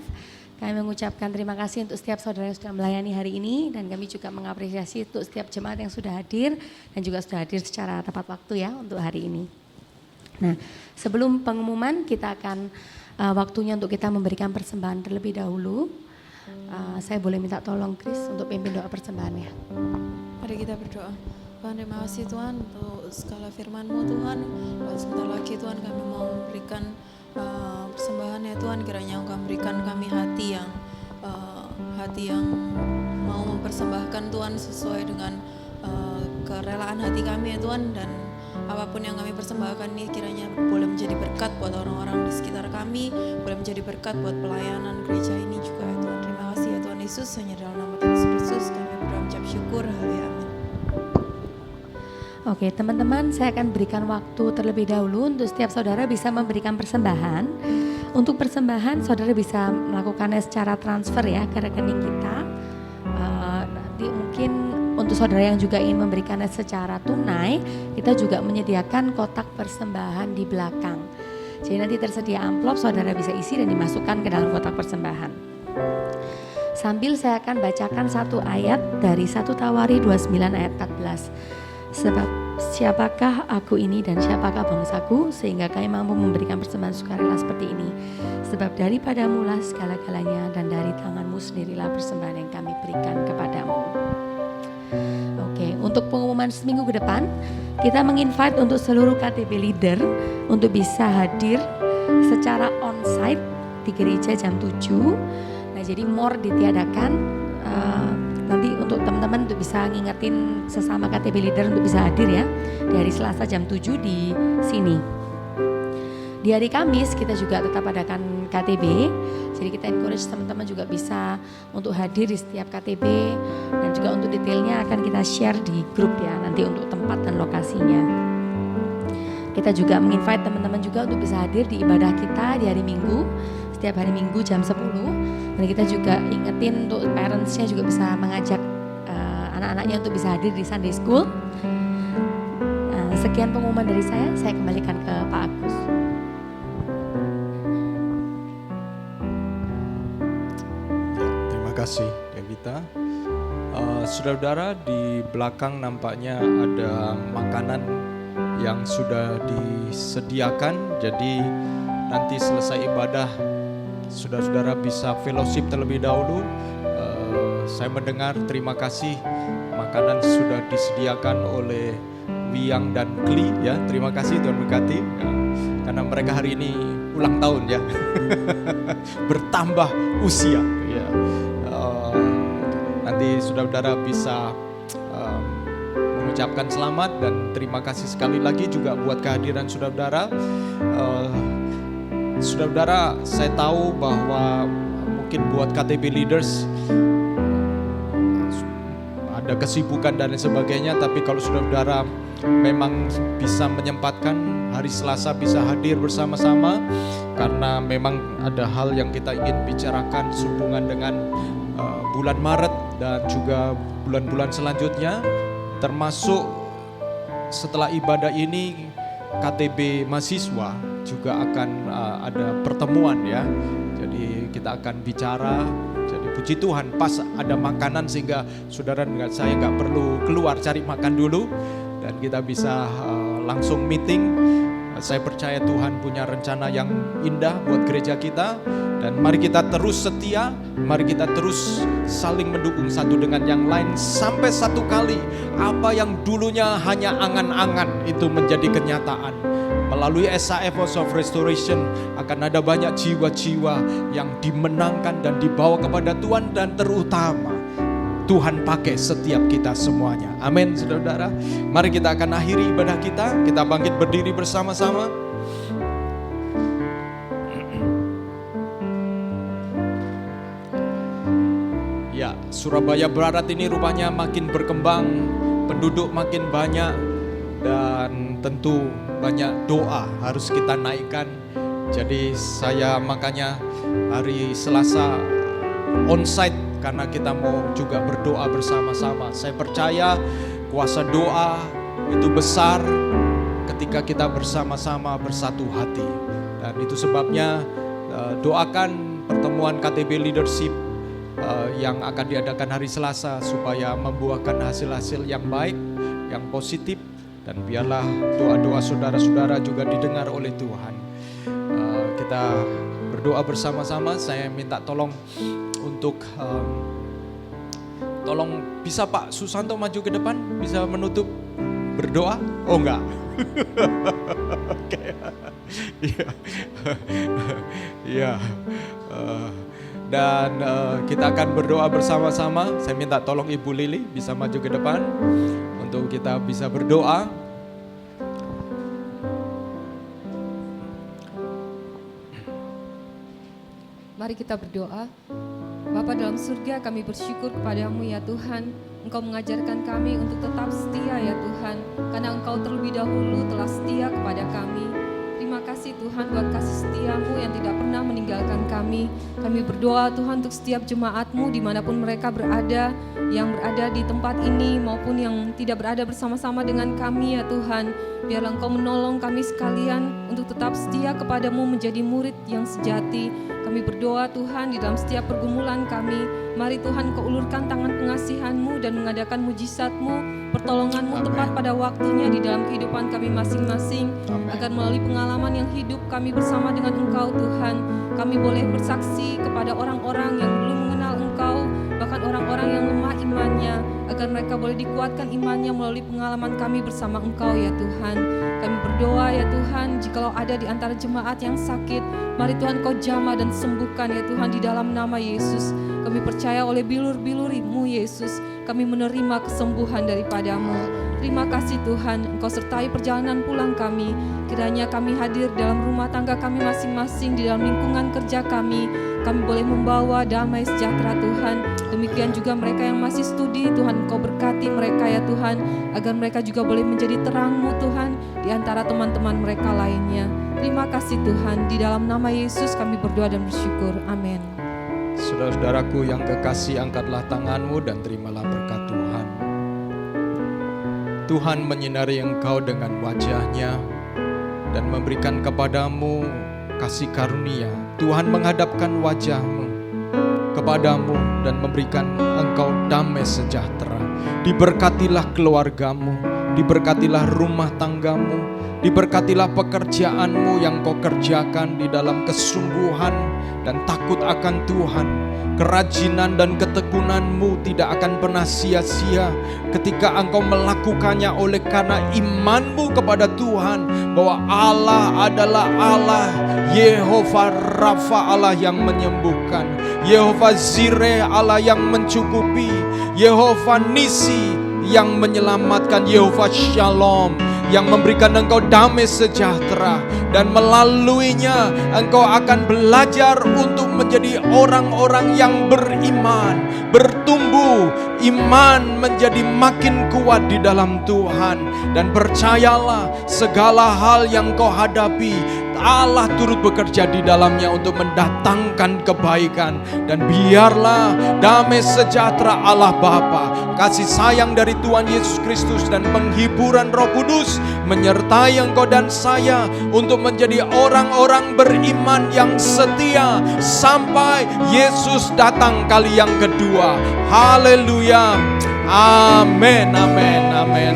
Kami mengucapkan terima kasih untuk setiap saudara yang sudah melayani hari ini. Dan kami juga mengapresiasi untuk setiap jemaat yang sudah hadir dan juga sudah hadir secara tepat waktu ya untuk hari ini. Nah, sebelum pengumuman kita akan waktunya untuk kita memberikan persembahan terlebih dahulu. Saya boleh minta tolong Chris untuk pimpin doa persembahannya. Mari kita berdoa. Tuhan, terima kasih Tuhan untuk segala firman-Mu Tuhan. Sebentar lagi Tuhan kami mau memberikan persembahan ya Tuhan. Kiranya Engkau berikan kami hati yang mau mempersembahkan Tuhan sesuai dengan kerelaan hati kami ya Tuhan, dan apapun yang kami persembahkan ini kiranya boleh menjadi berkat buat orang-orang di sekitar kami, boleh menjadi berkat buat pelayanan gereja ini juga ya Tuhan. Terima kasih ya Tuhan Yesus, hanya dalam nama Tuhan Yesus Kristus kami berdoa mengucap syukur. Haleluya, amin. Oke teman-teman, saya akan berikan waktu terlebih dahulu untuk setiap saudara bisa memberikan persembahan. Untuk persembahan saudara bisa melakukannya secara transfer ya ke rekening kita. Nanti mungkin untuk saudara yang juga ingin memberikannya secara tunai, kita juga menyediakan kotak persembahan di belakang. Jadi nanti tersedia amplop, saudara bisa isi dan dimasukkan ke dalam kotak persembahan. Sambil saya akan bacakan satu ayat dari 1 Tawari 29 ayat 14. Sebab siapakah aku ini dan siapakah bangsaku sehingga kami mampu memberikan persembahan sukarela seperti ini. Sebab daripadamulah segala-galanya dan dari tanganmu sendirilah persembahan yang kami berikan kepadamu. Oke, untuk pengumuman seminggu ke depan, kita menginvite untuk seluruh KTB leader untuk bisa hadir secara onsite di gereja jam 7. Nah, jadi more ditiadakan. Nanti untuk teman-teman untuk bisa ngingetin sesama KTB leader untuk bisa hadir ya di hari Selasa jam 7 di sini. Di hari Kamis kita juga tetap adakan KTB. Jadi kita encourage teman-teman juga bisa untuk hadir di setiap KTB, dan juga untuk detailnya akan kita share di grup ya nanti untuk tempat dan lokasinya. Kita juga menginvite teman-teman juga untuk bisa hadir di ibadah kita di hari Minggu, setiap hari Minggu jam 10. Dan kita juga ingetin untuk parents-nya juga bisa mengajak anak-anaknya untuk bisa hadir di Sunday School. Sekian pengumuman dari saya kembalikan ke Pak Agus. Terima kasih Evita. Saudara-saudara, di belakang nampaknya ada makanan yang sudah disediakan. Jadi nanti selesai ibadah saudara-saudara bisa fellowship terlebih dahulu. Saya mendengar terima kasih makanan sudah disediakan oleh Wiyang dan Kli ya. Terima kasih, Tuhan berkati ya, karena mereka hari ini ulang tahun ya. Bertambah usia ya. Nanti saudara-saudara bisa mengucapkan selamat dan terima kasih sekali lagi juga buat kehadiran saudara-saudara. Saudara-saudara, saya tahu bahwa mungkin buat KTB leaders ada kesibukan dan sebagainya, tapi kalau saudara-saudara memang bisa menyempatkan hari Selasa bisa hadir bersama-sama, karena memang ada hal yang kita ingin bicarakan sehubungan dengan bulan Maret dan juga bulan-bulan selanjutnya, termasuk setelah ibadah ini KTB mahasiswa juga akan ada pertemuan ya. Jadi kita akan bicara. Jadi puji Tuhan pas ada makanan sehingga saudara dengan saya nggak perlu keluar cari makan dulu, dan kita bisa langsung meeting. Saya percaya Tuhan punya rencana yang indah buat gereja kita, dan mari kita terus setia, mari kita terus saling mendukung satu dengan yang lain sampai satu kali apa yang dulunya hanya angan-angan itu menjadi kenyataan. Melalui SAF House of Restoration akan ada banyak jiwa-jiwa yang dimenangkan dan dibawa kepada Tuhan, dan terutama Tuhan pakai setiap kita semuanya. Amin, saudara-saudara. Mari kita akan akhiri ibadah kita. Kita bangkit berdiri bersama-sama. Ya, Surabaya Barat ini rupanya makin berkembang, penduduk makin banyak, dan tentu banyak doa harus kita naikkan. Jadi saya makanya hari Selasa onsite, karena kita mau juga berdoa bersama-sama. Saya percaya kuasa doa itu besar ketika kita bersama-sama bersatu hati. Dan itu sebabnya doakan pertemuan KTB Leadership yang akan diadakan hari Selasa supaya membuahkan hasil-hasil yang baik, yang positif. Dan biarlah doa-doa saudara-saudara juga didengar oleh Tuhan. Kita berdoa bersama-sama. Saya minta tolong untuk tolong bisa Pak Susanto maju ke depan, bisa menutup berdoa. Oh enggak. Oke. Iya. Dan kita akan berdoa bersama-sama. Saya minta tolong Ibu Lili bisa maju ke depan untuk kita bisa berdoa. Mari kita berdoa. Bapa dalam surga, kami bersyukur kepadamu ya Tuhan. Engkau mengajarkan kami untuk tetap setia ya Tuhan, karena Engkau terlebih dahulu telah setia kepada kami. Terima kasih Tuhan buat kasih setiamu yang tidak pernah meninggalkan kami. Kami berdoa Tuhan untuk setiap jemaatmu dimanapun mereka berada, yang berada di tempat ini maupun yang tidak berada bersama-sama dengan kami ya Tuhan. Biarlah Engkau menolong kami sekalian untuk tetap setia kepadamu, menjadi murid yang sejati. Kami berdoa Tuhan di dalam setiap pergumulan kami. Mari Tuhan Kau ulurkan tangan pengasihan-Mu dan mengadakan mujizat-Mu, pertolongan-Mu tepat pada waktunya di dalam kehidupan kami masing-masing. Agar melalui pengalaman yang hidup kami bersama dengan Engkau Tuhan, kami boleh bersaksi kepada orang-orang yang belum mengenal Engkau, bahkan orang-orang yang lemah imannya, agar mereka boleh dikuatkan imannya melalui pengalaman kami bersama Engkau ya Tuhan. Kami berdoa ya Tuhan, jikalau ada di antara jemaat yang sakit, mari Tuhan Kau jamah dan sembuhkan ya Tuhan di dalam nama Yesus. Kami percaya oleh bilur-bilur-Mu Yesus, kami menerima kesembuhan daripadamu. Terima kasih Tuhan, Engkau sertai perjalanan pulang kami. Kiranya kami hadir dalam rumah tangga kami masing-masing, di dalam lingkungan kerja kami boleh membawa damai sejahtera Tuhan. Demikian juga mereka yang masih studi, Tuhan Engkau berkati mereka ya Tuhan, agar mereka juga boleh menjadi terang-Mu Tuhan di antara teman-teman mereka lainnya. Terima kasih Tuhan, di dalam nama Yesus kami berdoa dan bersyukur. Amin. Saudara-saudaraku yang kekasih, angkatlah tanganmu dan terimalah berkat Tuhan. Tuhan menyinari engkau dengan wajah-Nya dan memberikan kepadamu kasih karunia. Tuhan menghadapkan wajah-Mu kepadamu dan memberikan engkau damai sejahtera. Diberkatilah keluargamu, diberkatilah rumah tanggamu, diberkatilah pekerjaanmu yang kau kerjakan di dalam kesungguhan dan takut akan Tuhan. Kerajinan dan ketekunanmu tidak akan pernah sia-sia ketika engkau melakukannya oleh karena imanmu kepada Tuhan, bahwa Allah adalah Allah, Yehova Rafa Allah yang menyembuhkan, Yehova Zireh Allah yang mencukupi, Yehova Nisi yang menyelamatkan, Yehova Shalom yang memberikan engkau damai sejahtera, dan melaluinya engkau akan belajar untuk menjadi orang-orang yang beriman, bertumbuh, iman menjadi makin kuat di dalam Tuhan. Dan percayalah, segala hal yang kau hadapi, Allah turut bekerja di dalamnya untuk mendatangkan kebaikan. Dan biarlah damai sejahtera Allah Bapa, kasih sayang dari Tuhan Yesus Kristus, dan penghiburan Roh Kudus menyertai engkau dan saya untuk menjadi orang-orang beriman yang setia sampai Yesus datang kali yang kedua. Haleluya. Amin, amin, amin.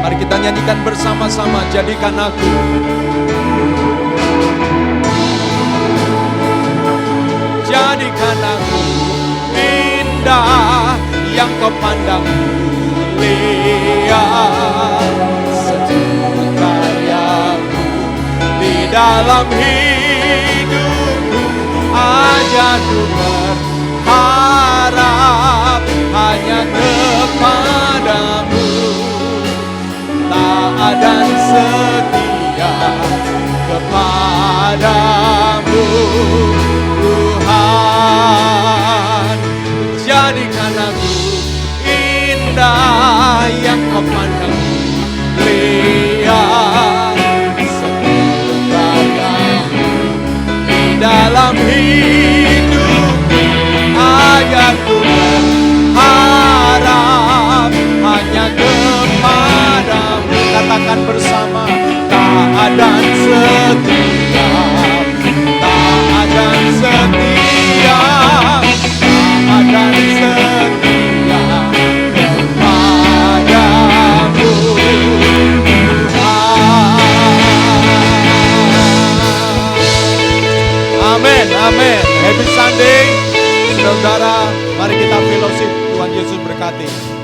Mari kita nyanyikan bersama-sama, jadikan aku. Jadikan aku indah yang kau pandang mulia, seluruh karyamu di dalam hidupku. Ajarku berharap hanya kepadamu, taat dan setia kepadamu Tuhan. Jadikan aku indah yang kau pandang mulia, seluruh karyamu di dalam hidupku. Ajarku berharap hanya kepadamu. Katakan bersama, taat dan setia, taat dan setia, taat dan setia kepadamu Tuhan. Amin, amin. Happy Sunday, saudara. Mari kita fellowship. Tuhan Yesus berkati.